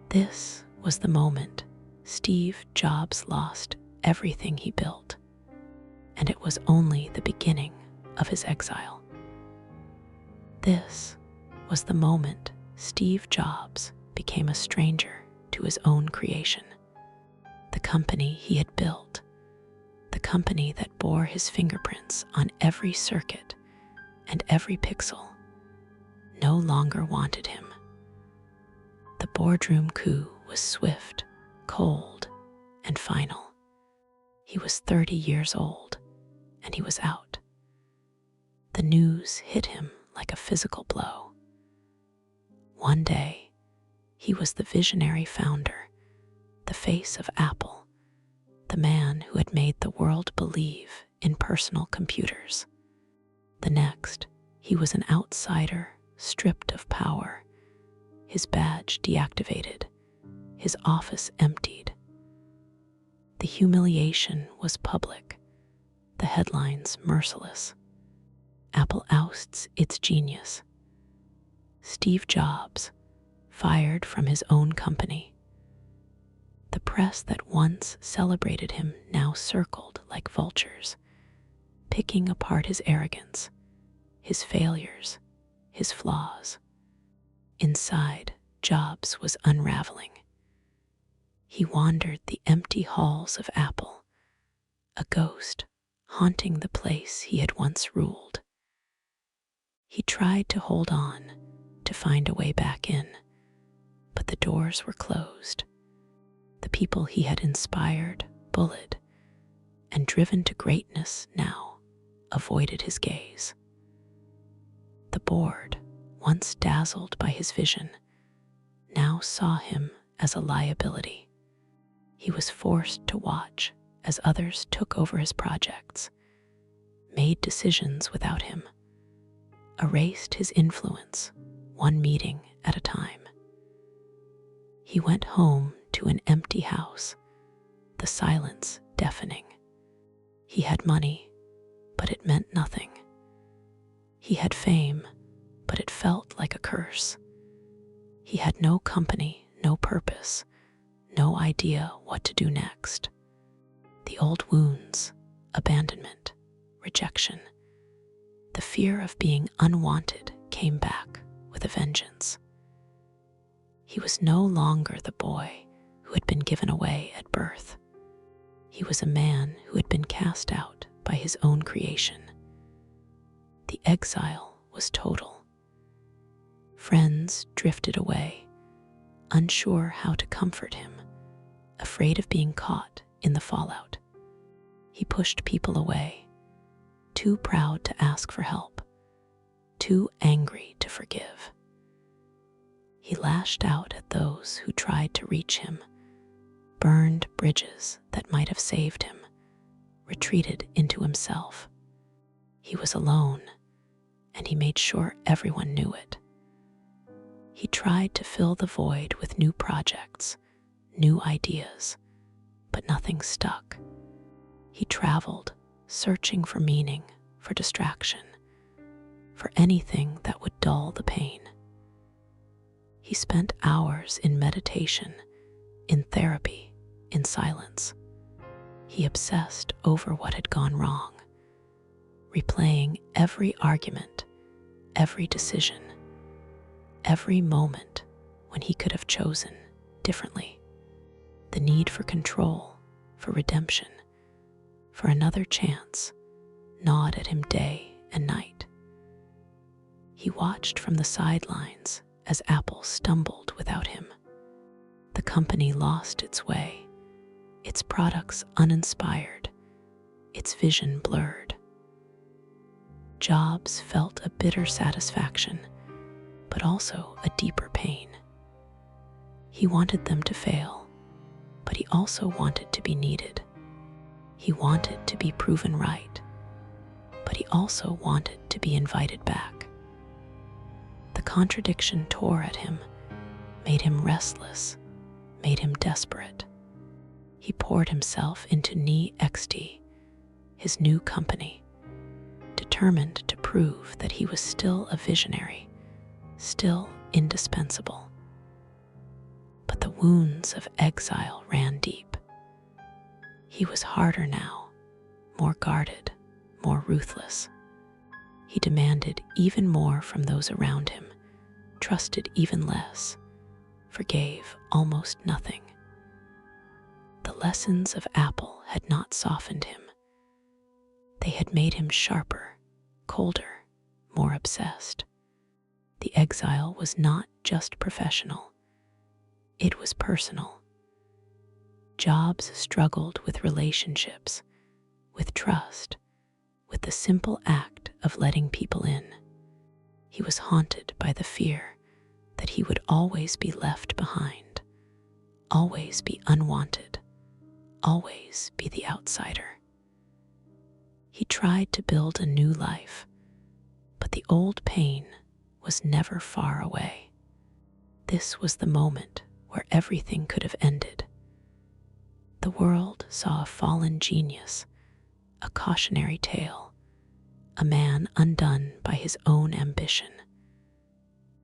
This was the moment Steve Jobs lost everything he built, and it was only the beginning of his exile. This was the moment Steve Jobs became a stranger to his own creation. The company he had built, the company that bore his fingerprints on every circuit and every pixel, no longer wanted him. The boardroom coup was swift, cold, and final. He was 30 years old, and he was out. The news hit him like a physical blow. One day, he was the visionary founder, the face of Apple, the man who had made the world believe in personal computers. The next, he was an outsider, stripped of power, his badge deactivated, his office emptied. The humiliation was public, the headlines merciless. Apple ousts its genius. Steve Jobs, fired from his own company. The press that once celebrated him now circled like vultures, picking apart his arrogance, his failures, his flaws. Inside, Jobs was unraveling. He wandered the empty halls of Apple, a ghost haunting the place he had once ruled. He tried to hold on, to find a way back in, but the doors were closed. The people he had inspired, bullied, and driven to greatness now avoided his gaze. The board, once dazzled by his vision, now saw him as a liability. He was forced to watch as others took over his projects, made decisions without him, erased his influence one meeting at a time. He went home to an empty house, the silence deafening. He had money, but it meant nothing. He had fame, but it felt like a curse. He had no company, no purpose, no idea what to do next. The old wounds, abandonment, rejection, the fear of being unwanted came back with a vengeance. He was no longer the boy who had been given away at birth. He was a man who had been cast out by his own creation. The exile was total. Friends drifted away, unsure how to comfort him, afraid of being caught in the fallout. He pushed people away, too proud to ask for help, too angry to forgive. He lashed out at those who tried to reach him, burned bridges that might have saved him, retreated into himself. He was alone, and he made sure everyone knew it. He tried to fill the void with new projects, new ideas, but nothing stuck. He traveled, searching for meaning, for distraction, for anything that would dull the pain. He spent hours in meditation, in therapy, in silence. He obsessed over what had gone wrong, replaying every argument, every decision, every moment when he could have chosen differently. The need for control, for redemption, for another chance, gnawed at him day and night. He watched from the sidelines as Apple stumbled without him. The company lost its way, its products uninspired, its vision blurred. Jobs felt a bitter satisfaction, but also a deeper pain. He wanted them to fail, but he also wanted to be needed. He wanted to be proven right, but he also wanted to be invited back. The contradiction tore at him, made him restless, made him desperate. He poured himself into NeXT, his new company, determined to prove that he was still a visionary, still indispensable. But the wounds of exile ran deep. He was harder now, more guarded, more ruthless. He demanded even more from those around him, trusted even less, forgave almost nothing. The lessons of Apple had not softened him. They had made him sharper, colder, more obsessed. The exile was not just professional, it was personal. Jobs struggled with relationships, with trust, with the simple act of letting people in. He was haunted by the fear that he would always be left behind, always be unwanted, always be the outsider. He tried to build a new life, but the old pain was never far away. This was the moment where everything could have ended. The world saw a fallen genius, a cautionary tale, a man undone by his own ambition.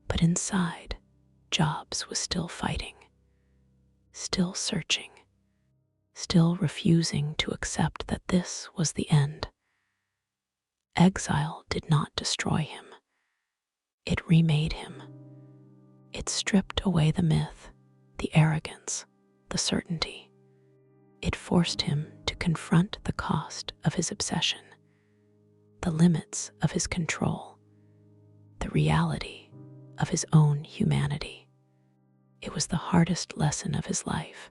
But inside, Jobs was still fighting, still searching, still refusing to accept that this was the end. Exile did not destroy him. It remade him. It stripped away the myth, the arrogance, the certainty. It forced him to confront the cost of his obsession, the limits of his control, the reality of his own humanity. It was the hardest lesson of his life,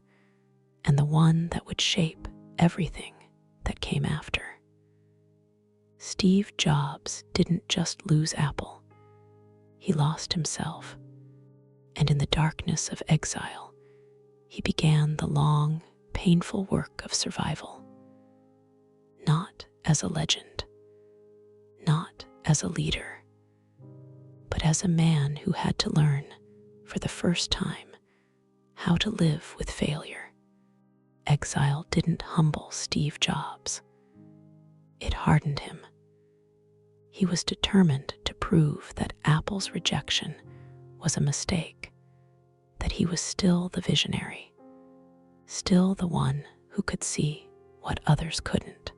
and the one that would shape everything that came after. Steve Jobs didn't just lose Apple. He he lost himself, and in the darkness of exile, he began the long, painful work of survival. Not as a legend, not as a leader, but as a man who had to learn, for the first time, how to live with failure. Exile didn't humble Steve Jobs. It hardened him. He was determined to prove that Apple's rejection was a mistake, that he was still the visionary, still the one who could see what others couldn't.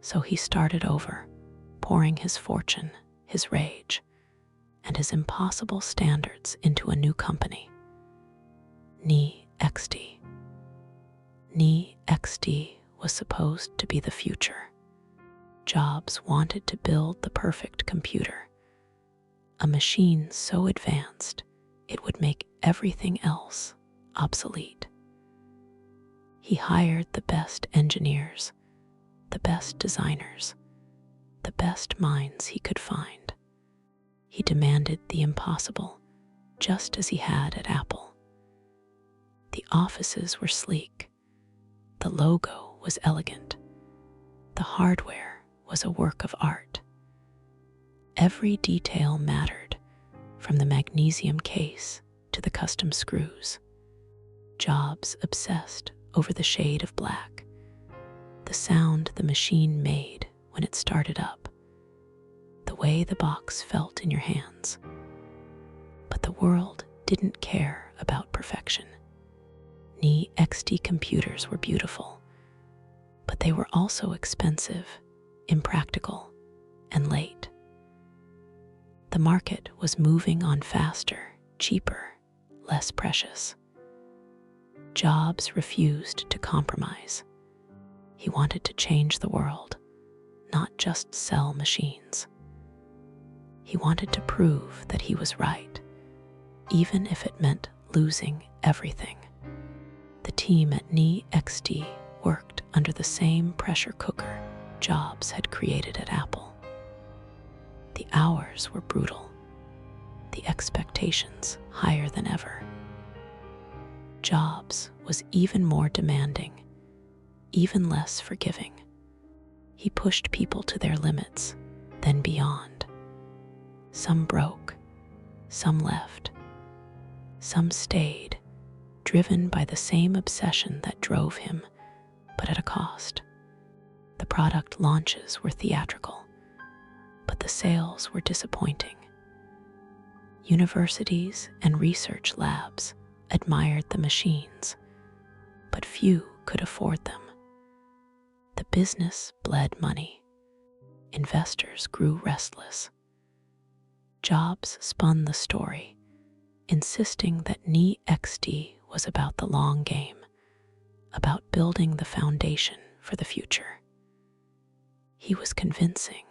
So he started over, pouring his fortune, his rage, and his impossible standards into a new company. NeXT. NeXT was supposed to be the future. Jobs wanted to build the perfect computer, a machine so advanced it would make everything else obsolete. He hired the best engineers, the best designers, the best minds he could find. He demanded the impossible, just as he had at Apple. The offices were sleek. The logo was elegant. The hardware was a work of art. Every detail mattered, from the magnesium case to the custom screws. Jobs obsessed over the shade of black, the sound the machine made when it started up, the way the box felt in your hands. But the world didn't care about perfection. NeXT computers were beautiful, but they were also expensive, impractical, and late. The market was moving on faster, cheaper, less precious. Jobs refused to compromise. He wanted to change the world, not just sell machines. He wanted to prove that he was right, even if it meant losing everything. The team at NeXT worked under the same pressure cooker Jobs had created at Apple. The hours were brutal, the expectations higher than ever. Jobs was even more demanding, even less forgiving. He pushed people to their limits, then beyond. Some broke, some left, some stayed, driven by the same obsession that drove him, but at a cost. The product launches were theatrical, but the sales were disappointing. Universities and research labs admired the machines, but few could afford them. The business bled money. Investors grew restless. Jobs spun the story, insisting that NeXT was about the long game, about building the foundation for the future. He was convincing,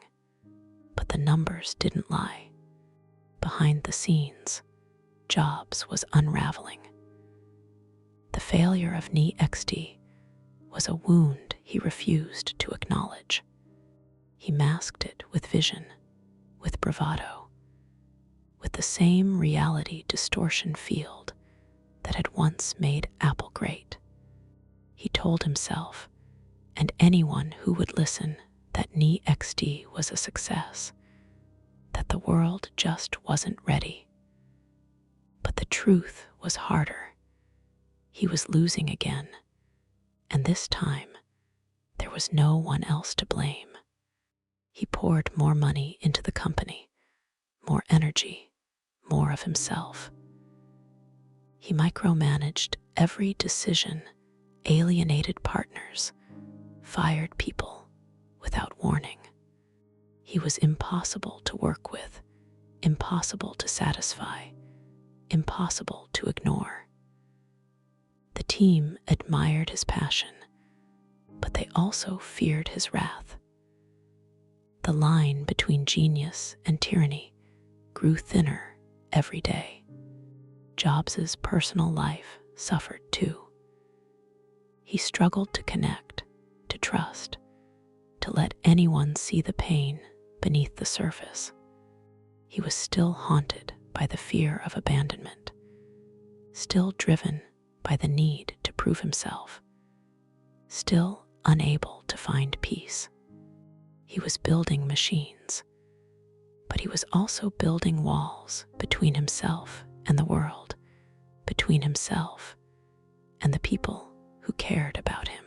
but the numbers didn't lie. Behind the scenes, Jobs was unraveling. The failure of NeXT was a wound he refused to acknowledge. He masked it with vision, with bravado, with the same reality distortion field that had once made Apple great. He told himself, and anyone who would listen, that NeXT was a success, that the world just wasn't ready. But the truth was harder. He was losing again, and this time there was no one else to blame. He poured more money into the company, more energy, more of himself. He micromanaged every decision, alienated partners, fired people without warning. He was impossible to work with, impossible to satisfy, impossible to ignore. The team admired his passion, but they also feared his wrath. The line between genius and tyranny grew thinner every day. Jobs's personal life suffered too. He struggled to connect, to trust, to let anyone see the pain beneath the surface. he was still haunted by the fear of abandonment, still driven by the need to prove himself, still unable to find peace. He was building machines, but he was also building walls between himself and the world, between himself and the people who cared about him.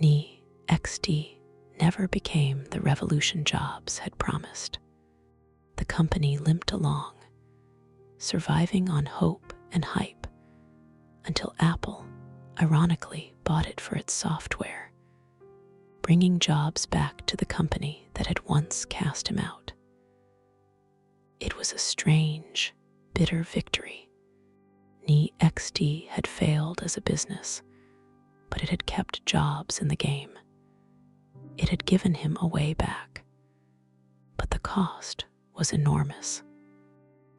NXT never became the revolution Jobs had promised. The company limped along, surviving on hope and hype, until Apple, ironically, bought it for its software, bringing Jobs back to the company that had once cast him out. It was a strange, bitter victory. NXT had failed as a business, but it had kept Jobs in the game. It had given him a way back, but the cost was enormous.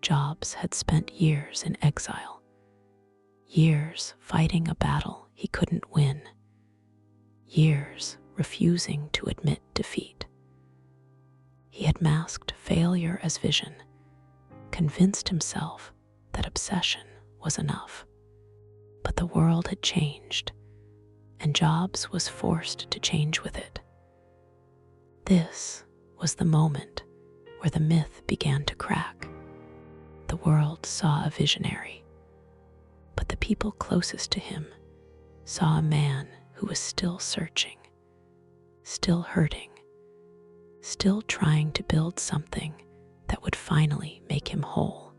Jobs had spent years in exile, years fighting a battle he couldn't win, years refusing to admit defeat. He had masked failure as vision, convinced himself that obsession was enough. But the world had changed, and Jobs was forced to change with it. This was the moment where the myth began to crack. The world saw a visionary, but the people closest to him saw a man who was still searching, still hurting, still trying to build something that would finally make him whole.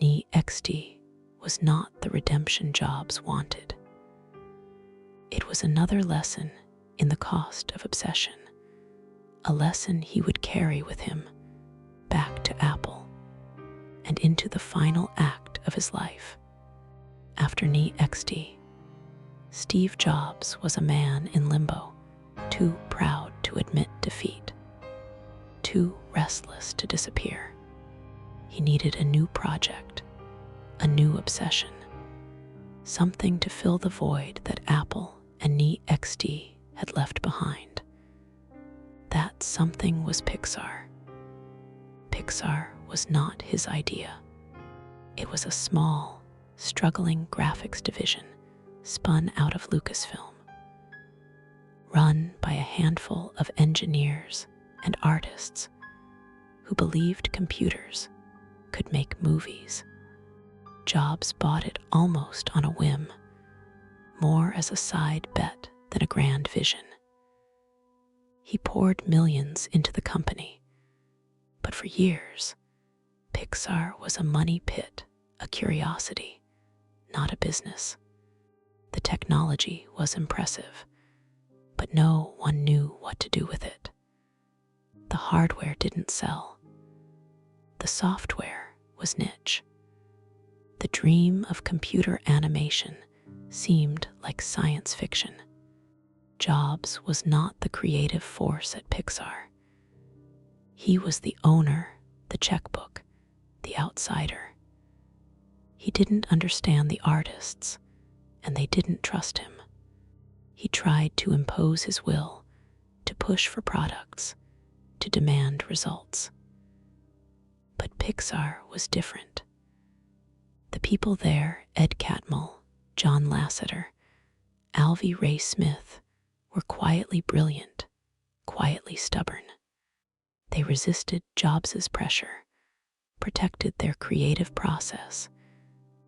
NXT was not the redemption Jobs wanted. It was another lesson in the cost of obsession, a lesson he would carry with him back to Apple and into the final act of his life. After NXT, Steve Jobs was a man in limbo, too proud to admit defeat, too restless to disappear. He needed a new project, a new obsession, something to fill the void that Apple and NXT had left behind. That something was Pixar. Pixar was not his idea. It was a small, struggling graphics division spun out of Lucasfilm, run by a handful of engineers and artists who believed computers could make movies. Jobs bought it almost on a whim, more as a side bet than a grand vision. He poured millions into the company, but for years, Pixar was a money pit, a curiosity, not a business. The technology was impressive, but no one knew what to do with it. The hardware didn't sell. The software was niche. The dream of computer animation seemed like science fiction. Jobs was not the creative force at Pixar. He was the owner, the checkbook, the outsider. He didn't understand the artists, and they didn't trust him. He tried to impose his will, to push for products, to demand results. But Pixar was different. The people there, Ed Catmull, John Lasseter, Alvy Ray Smith, were quietly brilliant, quietly stubborn. They resisted Jobs's pressure, protected their creative process,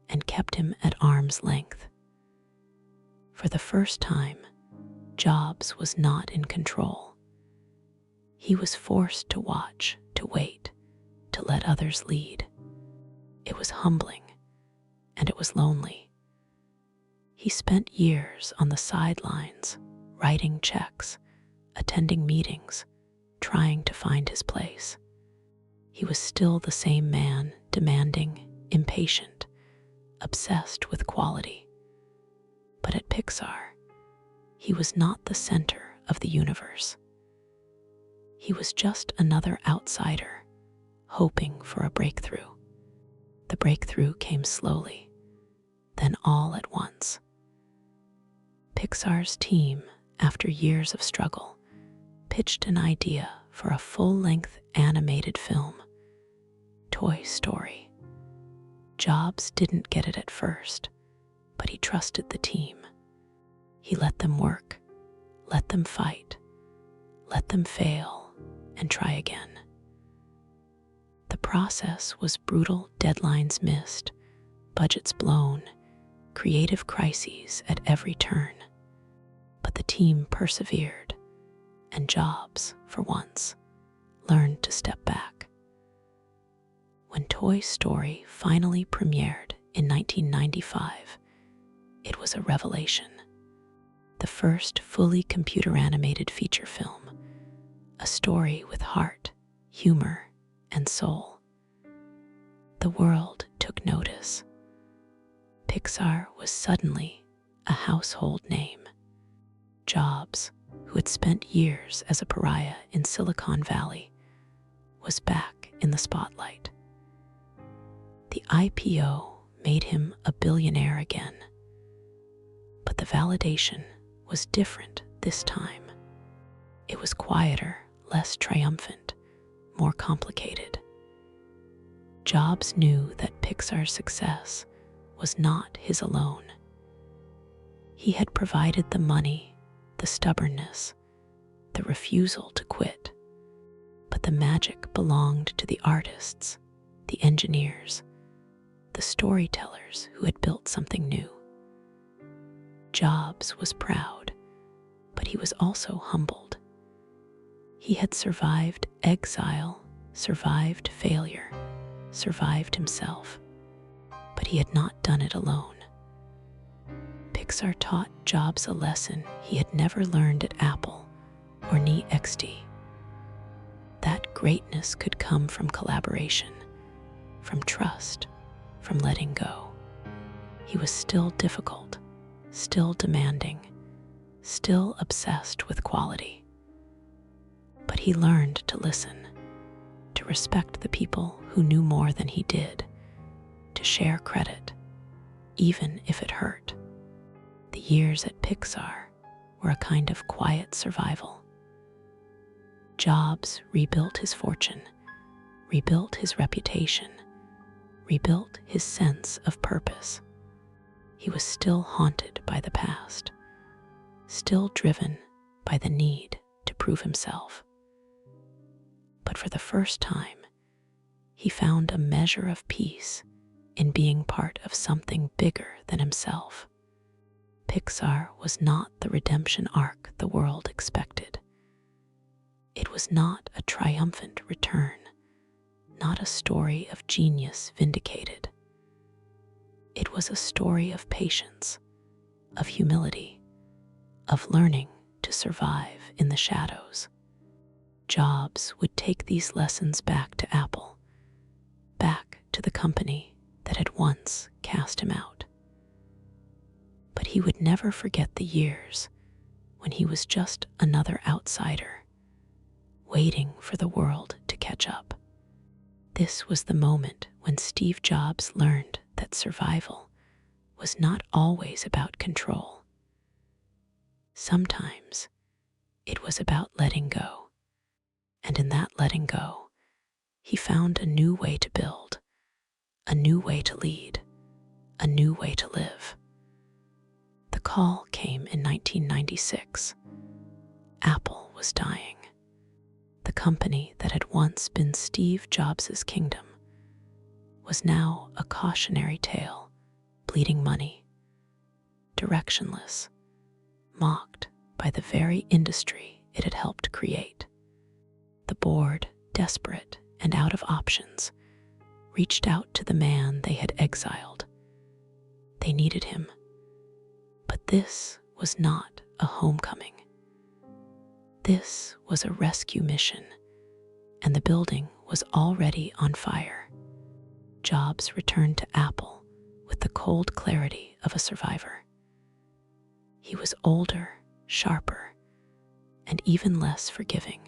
and kept him at arm's length. For the first time, Jobs was not in control. He was forced to watch, to wait, to let others lead. It was humbling, and it was lonely. He spent years on the sidelines, writing checks, attending meetings, trying to find his place. He was still the same man, demanding, impatient, obsessed with quality. But at Pixar, he was not the center of the universe. He was just another outsider, hoping for a breakthrough. The breakthrough came slowly, then all at once. Pixar's team, after years of struggle, pitched an idea for a full-length animated film, Toy Story. Jobs didn't get it at first, but he trusted the team. He let them work, let them fight, let them fail, and try again. The process was brutal, deadlines missed, budgets blown, creative crises at every turn. But the team persevered, and Jobs, for once, learned to step back. When Toy Story finally premiered in 1995, it was a revelation. The first fully computer-animated feature film, a story with heart, humor, and soul. The world took notice. Pixar was suddenly a household name. Jobs, who had spent years as a pariah in Silicon Valley, was back in the spotlight. The IPO made him a billionaire again. But the validation was different this time. It was quieter, less triumphant, more complicated. Jobs knew that Pixar's success was not his alone. He had provided the money, the stubbornness, the refusal to quit. But the magic belonged to the artists, the engineers, the storytellers who had built something new. Jobs was proud, but he was also humbled. He had survived exile, survived failure, survived himself, but he had not done it alone. Pixar taught Jobs a lesson he had never learned at Apple or NeXT. That greatness could come from collaboration, from trust, from letting go. He was still difficult, still demanding, still obsessed with quality. But he learned to listen, to respect the people who knew more than he did, to share credit, even if it hurt. The years at Pixar were a kind of quiet survival. Jobs rebuilt his fortune, rebuilt his reputation, rebuilt his sense of purpose. He was still haunted by the past, still driven by the need to prove himself. But for the first time, he found a measure of peace in being part of something bigger than himself. Pixar was not the redemption arc the world expected. It was not a triumphant return, not a story of genius vindicated. It was a story of patience, of humility, of learning to survive in the shadows. Jobs would take these lessons back to Apple, back to the company that had once cast him out. But he would never forget the years when he was just another outsider, waiting for the world to catch up. This was the moment when Steve Jobs learned that survival was not always about control. Sometimes it was about letting go. And in that letting go, he found a new way to build, a new way to lead, a new way to live. The call came in 1996. Apple was dying. The company that had once been Steve Jobs' kingdom was now a cautionary tale, bleeding money, directionless, mocked by the very industry it had helped create. The board, desperate and out of options, reached out to the man they had exiled. They needed him. But this was not a homecoming. This was a rescue mission, and the building was already on fire. Jobs returned to Apple with the cold clarity of a survivor. He was older, sharper, and even less forgiving.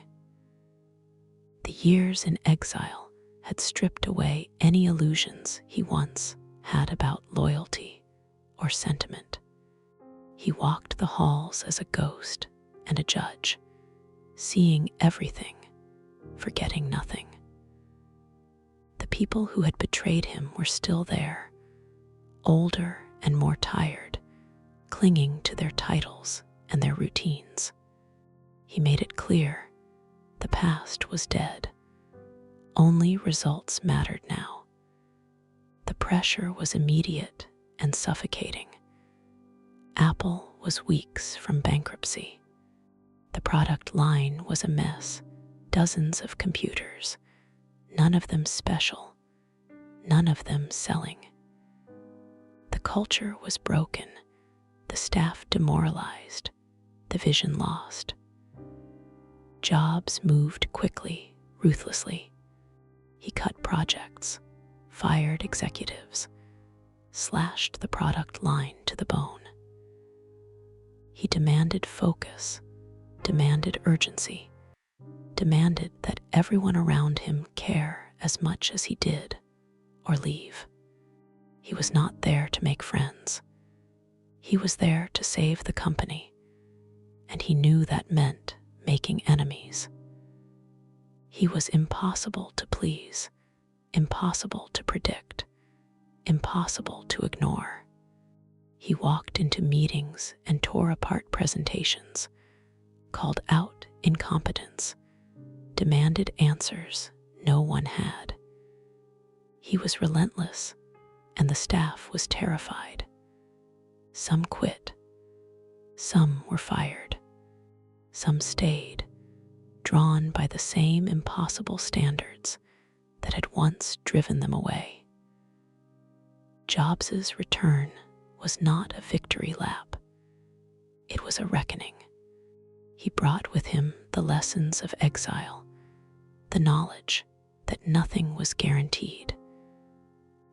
The years in exile had stripped away any illusions he once had about loyalty or sentiment. He walked the halls as a ghost and a judge, seeing everything forgetting nothing. The people who had betrayed him were still there, older and more tired, clinging to their titles and their routines. He made it clear the past was dead. Only results mattered now. The pressure was immediate and suffocating. Apple was weeks from bankruptcy. The product line was a mess, dozens of computers, none of them special, none of them selling. The culture was broken, the staff demoralized, the vision lost. Jobs moved quickly, ruthlessly. He cut projects, fired executives, slashed the product line to the bone. He demanded focus, demanded urgency, demanded that everyone around him care as much as he did, or leave. He was not there to make friends. He was there to save the company, and he knew that meant making enemies. He was impossible to please, impossible to predict, impossible to ignore. He walked into meetings and tore apart presentations, called out incompetence, demanded answers no one had. He was relentless, and the staff was terrified. Some quit, some were fired, some stayed, drawn by the same impossible standards that had once driven them away. Jobs's return was not a victory lap. It was a reckoning. He brought with him the lessons of exile, the knowledge that nothing was guaranteed,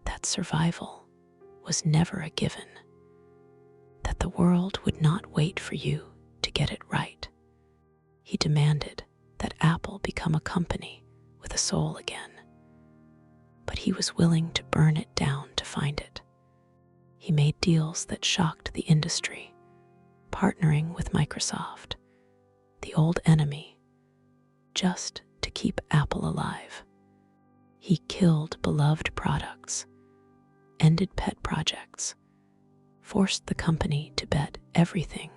that survival was never a given, that the world would not wait for you to get it right. He demanded that Apple become a company with a soul again, but he was willing to burn it down to find it. He made deals that shocked the industry, partnering with Microsoft, the old enemy, just to keep Apple alive. He killed beloved products, ended pet projects, forced the company to bet everything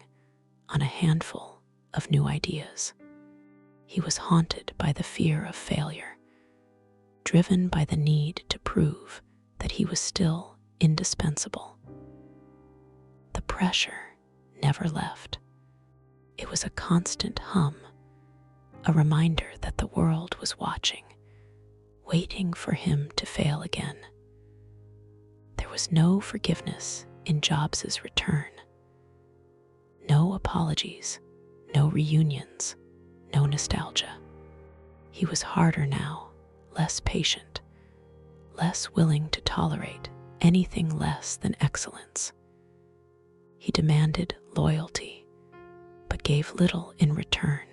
on a handful of new ideas. He was haunted by the fear of failure, driven by the need to prove that he was still indispensable. The pressure never left. It was a constant hum, a reminder that the world was watching, waiting for him to fail again. There was no forgiveness in Jobs's return. No apologies, no reunions, no nostalgia. He was harder now, less patient, less willing to tolerate anything less than excellence. He demanded loyalty, but gave little in return.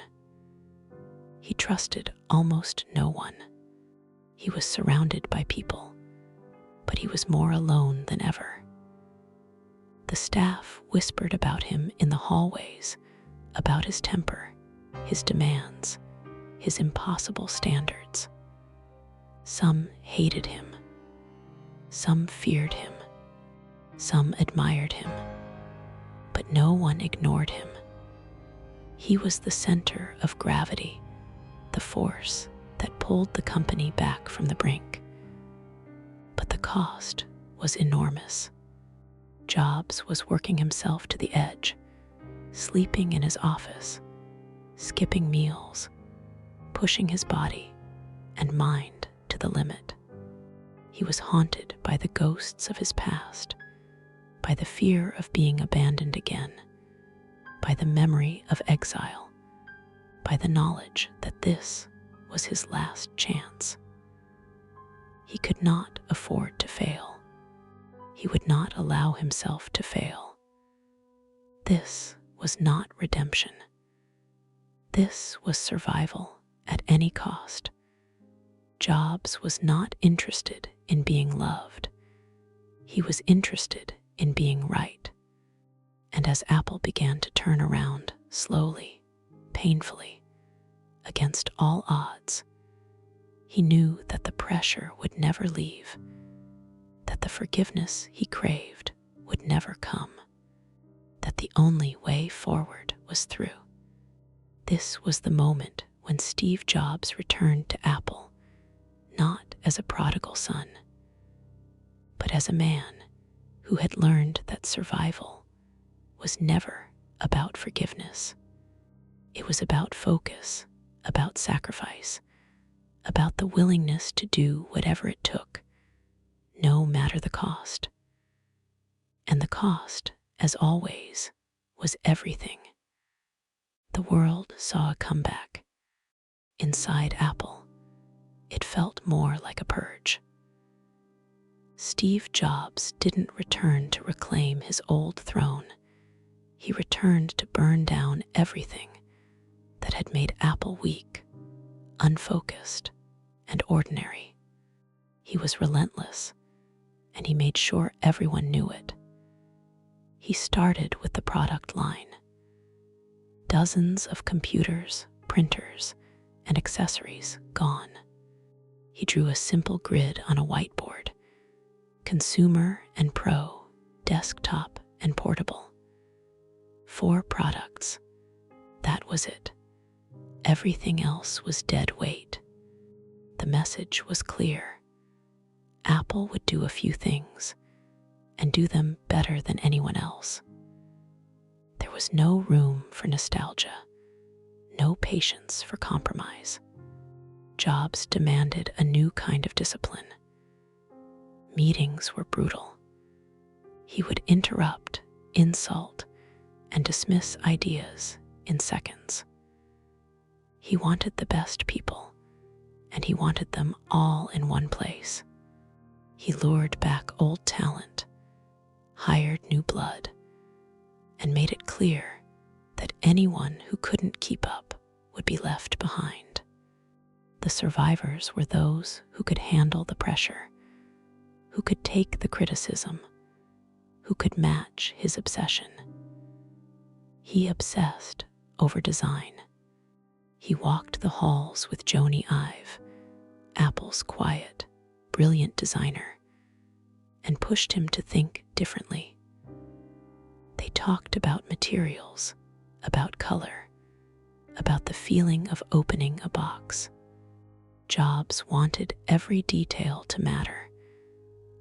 He trusted almost no one. He was surrounded by people, but he was more alone than ever. The staff whispered about him in the hallways, about his temper, his demands, his impossible standards. Some hated him, some feared him, some admired him, but no one ignored him. He was the center of gravity, the force that pulled the company back from the brink. But the cost was enormous. Jobs was working himself to the edge, sleeping in his office, skipping meals, pushing his body and mind to the limit. He was haunted by the ghosts of his past, by the fear of being abandoned again, by the memory of exile, by the knowledge that this was his last chance. He could not afford to fail. He would not allow himself to fail. This was not redemption. This was survival at any cost. Jobs was not interested in being loved. He was interested in being right. And as Apple began to turn around slowly, painfully, against all odds, He knew that the pressure would never leave, that the forgiveness he craved would never come, that the only way forward was through. This was the moment when Steve Jobs returned to Apple, not as a prodigal son, but as a man who had learned that survival was never about forgiveness. It was about focus, about sacrifice, about the willingness to do whatever it took, no matter the cost. And the cost, as always, was everything. The world saw a comeback. Inside Apple, it felt more like a purge. Steve Jobs didn't return to reclaim his old throne. He returned to burn down everything that had made Apple weak, unfocused, and ordinary. He was relentless, and he made sure everyone knew it. He started with the product line. Dozens of computers, printers, and accessories gone. He drew a simple grid on a whiteboard: consumer and pro, desktop and portable. 4 products. That was it. Everything else was dead weight. The message was clear. Apple would do a few things, and do them better than anyone else. There was no room for nostalgia, no patience for compromise. Jobs demanded a new kind of discipline. Meetings were brutal. He would interrupt, insult, and dismiss ideas in seconds. He wanted the best people, and he wanted them all in one place. He lured back old talent, hired new blood, and made it clear that anyone who couldn't keep up would be left behind. The survivors were those who could handle the pressure, who could take the criticism, who could match his obsession. He obsessed over design. He walked the halls with Joni Ive, Apple's quiet, brilliant designer, and pushed him to think differently. They talked about materials, about color, about the feeling of opening a box. Jobs wanted every detail to matter,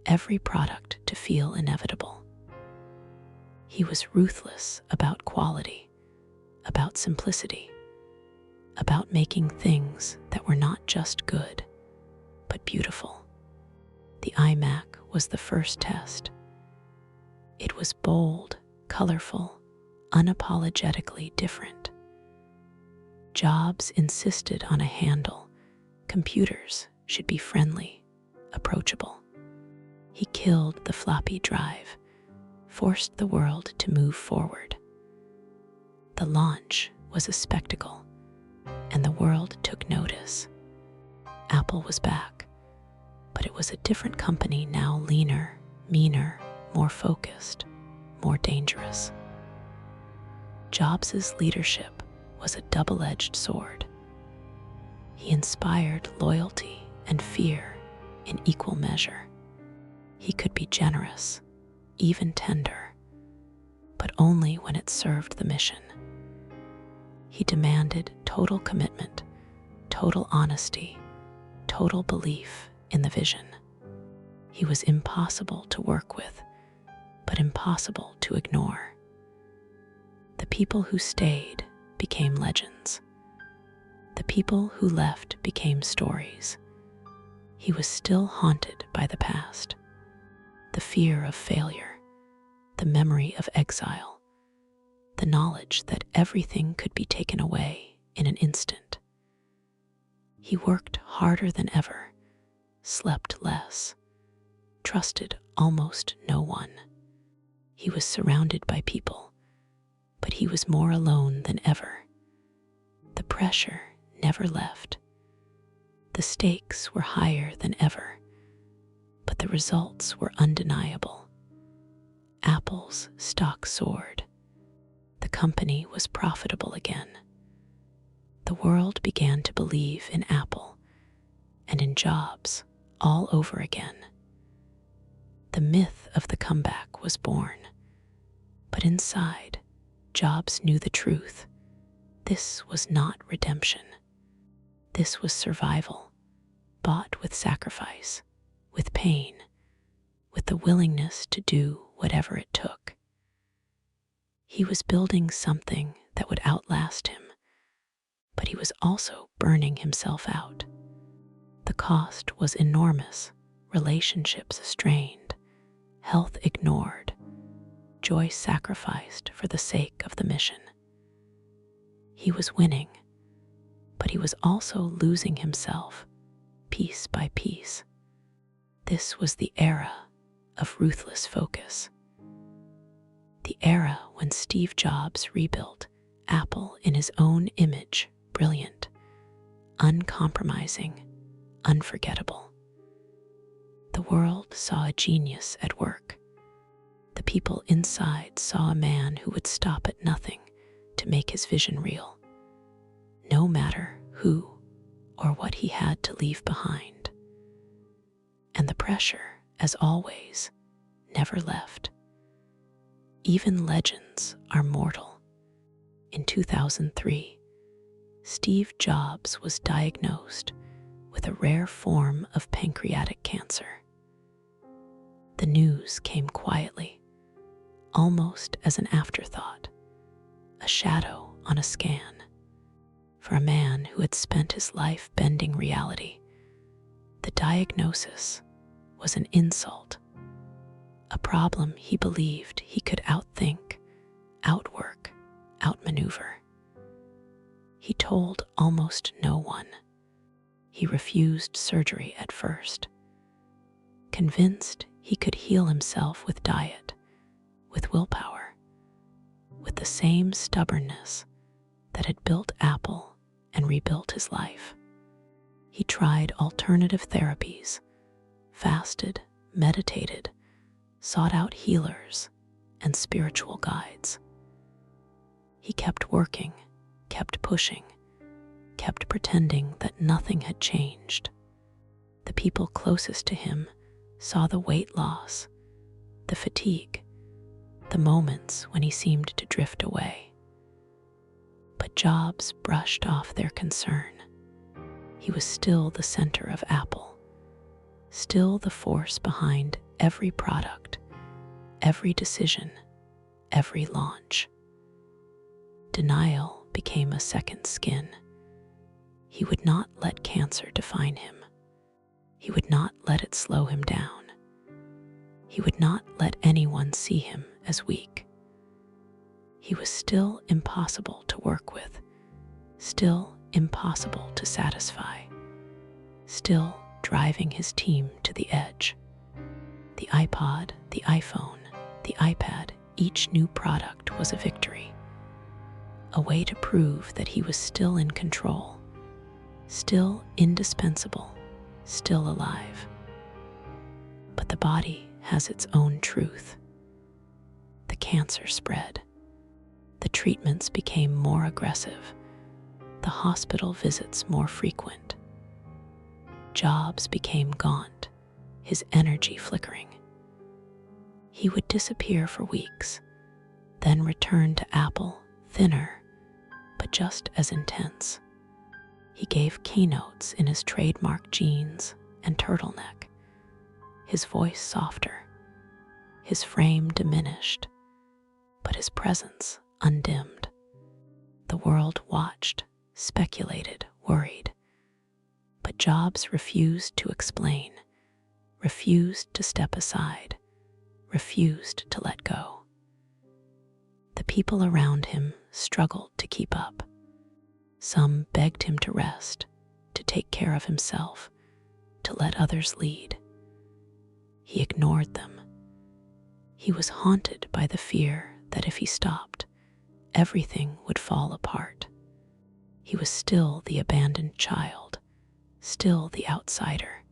every product to feel inevitable. He was ruthless about quality, about simplicity, about making things that were not just good, but beautiful. The iMac was the first test. It was bold, colorful, unapologetically different. Jobs insisted on a handle. Computers should be friendly, approachable. He killed the floppy drive, forced the world to move forward. The launch was a spectacle, and the world took notice. Apple was back, but it was a different company now, leaner, meaner, more focused, more dangerous. Jobs' leadership was a double-edged sword. He inspired loyalty and fear in equal measure. He could be generous, even tender, but only when it served the mission. He demanded total commitment, total honesty, total belief in the vision. He was impossible to work with, but impossible to ignore. The people who stayed became legends. The people who left became stories. He was still haunted by the past, the fear of failure, the memory of exile, the knowledge that everything could be taken away in an instant. He worked harder than ever, slept less, trusted almost no one. He was surrounded by people, but he was more alone than ever. The pressure never left. The stakes were higher than ever, but the results were undeniable. Apple's stock soared. The company was profitable again. The world began to believe in Apple, and in Jobs all over again. The myth of the comeback was born, but inside, Jobs knew the truth. This was not redemption. This was survival, bought with sacrifice, with pain, with the willingness to do whatever it took. He was building something that would outlast him, but he was also burning himself out. The cost was enormous, relationships strained, health ignored, joy sacrificed for the sake of the mission. He was winning, but he was also losing himself, piece by piece. This was the era of ruthless focus. The era when Steve Jobs rebuilt Apple in his own image, brilliant, uncompromising, unforgettable. The world saw a genius at work. The people inside saw a man who would stop at nothing to make his vision real, no matter who or what he had to leave behind. And the pressure, as always, never left. Even legends are mortal. In 2003, Steve Jobs was diagnosed with a rare form of pancreatic cancer. The news came quietly, almost as an afterthought, a shadow on a scan. For a man who had spent his life bending reality, the diagnosis was an insult, a problem he believed he could outthink, outwork, outmaneuver. He told almost no one. He refused surgery at first, convinced he could heal himself with diet, with willpower, with the same stubbornness that had built Apple and rebuilt his life. He tried alternative therapies, fasted, meditated, sought out healers and spiritual guides. He kept working, kept pushing, kept pretending that nothing had changed. The people closest to him saw the weight loss, the fatigue, the moments when he seemed to drift away. But Jobs brushed off their concern. He was still the center of Apple, still the force behind every product, every decision, every launch. Denial became a second skin. He would not let cancer define him. He would not let it slow him down. He would not let anyone see him as weak. He was still impossible to work with, still impossible to satisfy, still driving his team to the edge. The iPod, the iPhone, the iPad, each new product was a victory, a way to prove that he was still in control, still indispensable, still alive. But the body has its own truth. The cancer spread. The treatments became more aggressive. The hospital visits more frequent. Jobs became gaunt, his energy flickering. He would disappear for weeks, then return to Apple, thinner, but just as intense. He gave keynotes in his trademark jeans and turtleneck, his voice softer, his frame diminished, but his presence undimmed. The world watched, speculated, worried. But Jobs refused to explain, refused to step aside, refused to let go. The people around him struggled to keep up. Some begged him to rest, to take care of himself, to let others lead. He ignored them. He was haunted by the fear that if he stopped, everything would fall apart. He was still the abandoned child, still the outsider,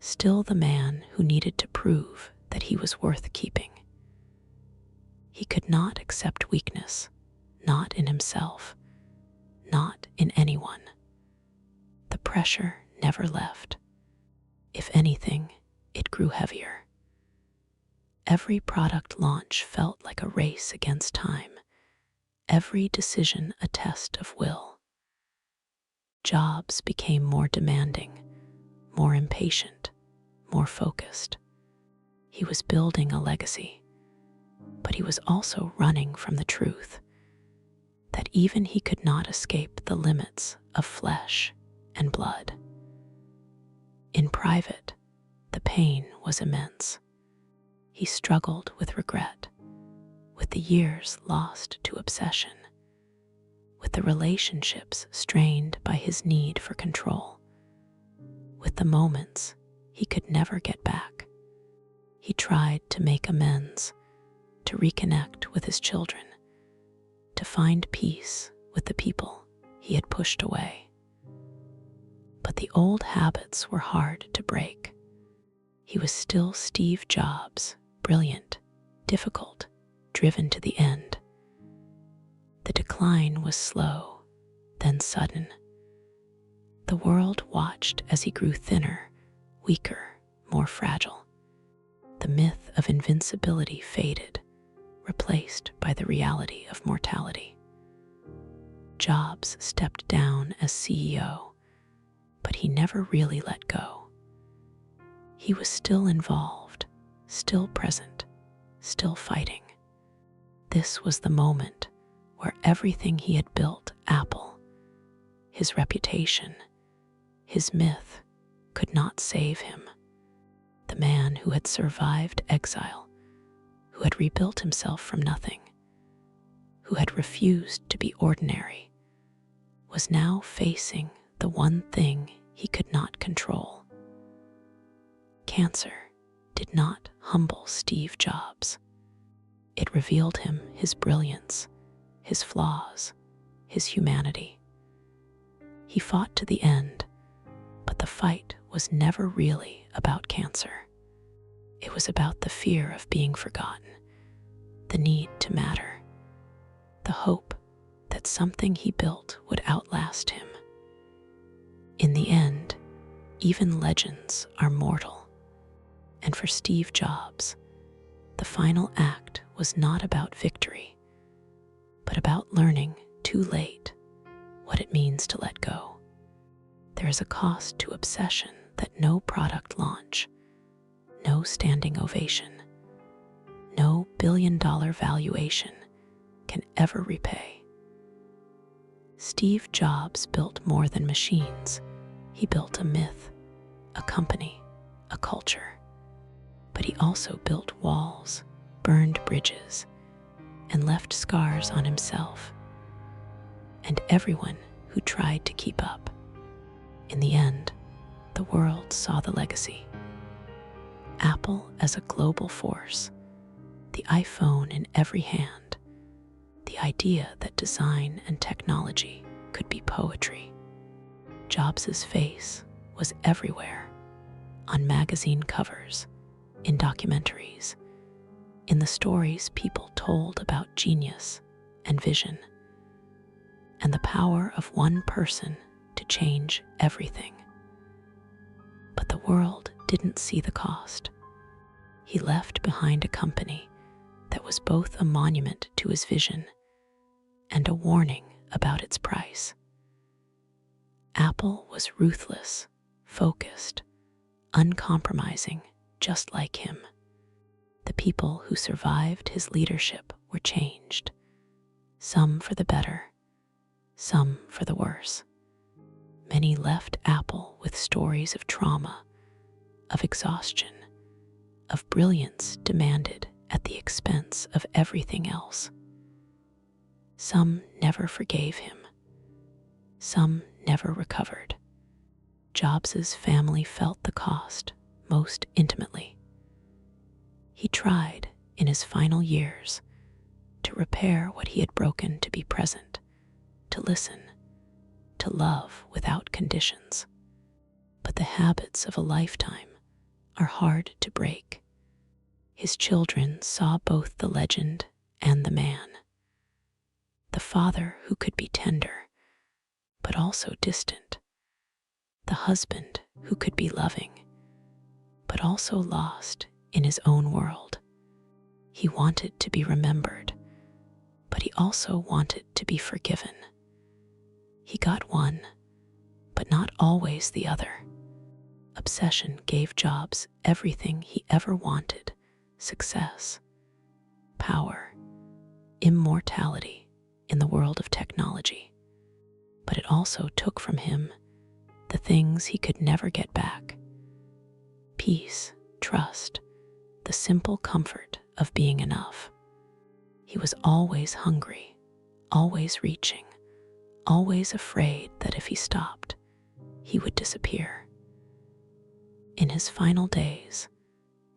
still the man who needed to prove that he was worth keeping. He could not accept weakness, not in himself, not in anyone. The pressure never left. If anything, it grew heavier. Every product launch felt like a race against time, every decision a test of will. Jobs became more demanding, more impatient, more focused. He was building a legacy, but he was also running from the truth that even he could not escape the limits of flesh and blood. In private, the pain was immense. He struggled with regret, with the years lost to obsession, with the relationships strained by his need for control, with the moments he could never get back. He tried to make amends, to reconnect with his children, to find peace with the people he had pushed away. But the old habits were hard to break. He was still Steve Jobs, brilliant, difficult, driven to the end. The decline was slow, then sudden. The world watched as he grew thinner, weaker, more fragile. The myth of invincibility faded, replaced by the reality of mortality. Jobs stepped down as CEO, but he never really let go. He was still involved, still present, still fighting. This was the moment where everything he had built, Apple, his reputation, his myth, could not save him. The man who had survived exile, who had rebuilt himself from nothing, who had refused to be ordinary, was now facing the one thing he could not control. Cancer did not humble Steve Jobs. It revealed him his brilliance, his flaws, his humanity. He fought to the end, but the fight was never really about cancer. It was about the fear of being forgotten, the need to matter, the hope that something he built would outlast him. In the end, even legends are mortal. And for Steve Jobs, the final act was not about victory, but about learning too late what it means to let go. There is a cost to obsession that no product launch, no standing ovation, no billion-dollar valuation can ever repay. Steve Jobs built more than machines. He built a myth, a company, a culture. But he also built walls, burned bridges, and left scars on himself and everyone who tried to keep up. In the end, the world saw the legacy. Apple as a global force, the iPhone in every hand, the idea that design and technology could be poetry. Jobs's face was everywhere, on magazine covers, in documentaries, in the stories people told about genius and vision, and the power of one person to change everything. But the world didn't see the cost. He left behind a company that was both a monument to his vision and a warning about its price. Apple was ruthless, focused, uncompromising, just like him. The people who survived his leadership were changed, some for the better, some for the worse. Many left Apple with stories of trauma, of exhaustion, of brilliance demanded at the expense of everything else. Some never forgave him. Some never recovered. Jobs's family felt the cost most intimately. He tried, in his final years, to repair what he had broken, to be present, to listen, to love without conditions. But the habits of a lifetime are hard to break. His children saw both the legend and the man, the father who could be tender, but also distant, the husband who could be loving, but also lost in his own world. He wanted to be remembered, but he also wanted to be forgiven. He got one, but not always the other. Obsession gave Jobs everything he ever wanted: success, power, immortality in the world of technology. But it also took from him the things he could never get back: peace, trust, the simple comfort of being enough. He was always hungry, always reaching, always afraid that if he stopped, he would disappear. In his final days,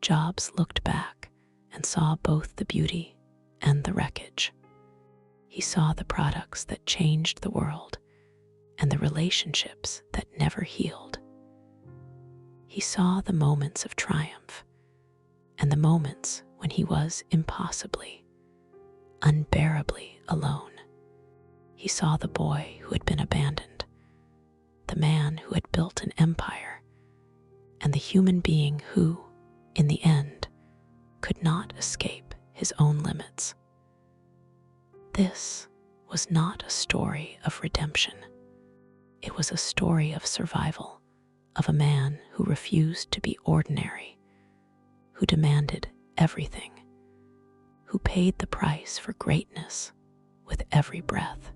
Jobs looked back and saw both the beauty and the wreckage. He saw the products that changed the world and the relationships that never healed. He saw the moments of triumph and the moments when he was impossibly, unbearably alone. He saw the boy who had been abandoned, the man who had built an empire, and the human being who, in the end, could not escape his own limits. This was not a story of redemption. It was a story of survival, of a man who refused to be ordinary, who demanded everything, who paid the price for greatness with every breath.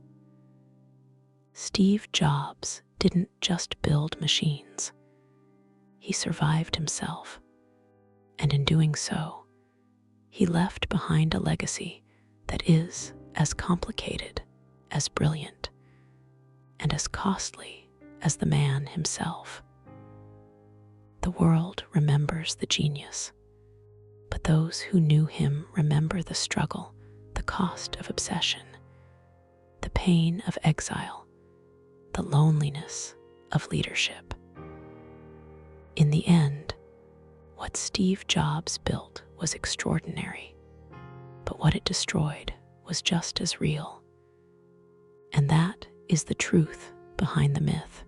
Steve Jobs didn't just build machines. He survived himself, and in doing so, he left behind a legacy that is as complicated, as brilliant, and as costly as the man himself. The world remembers the genius, but those who knew him remember the struggle, the cost of obsession, the pain of exile, the loneliness of leadership. In the end, what Steve Jobs built was extraordinary, but what it destroyed was just as real. And that is the truth behind the myth.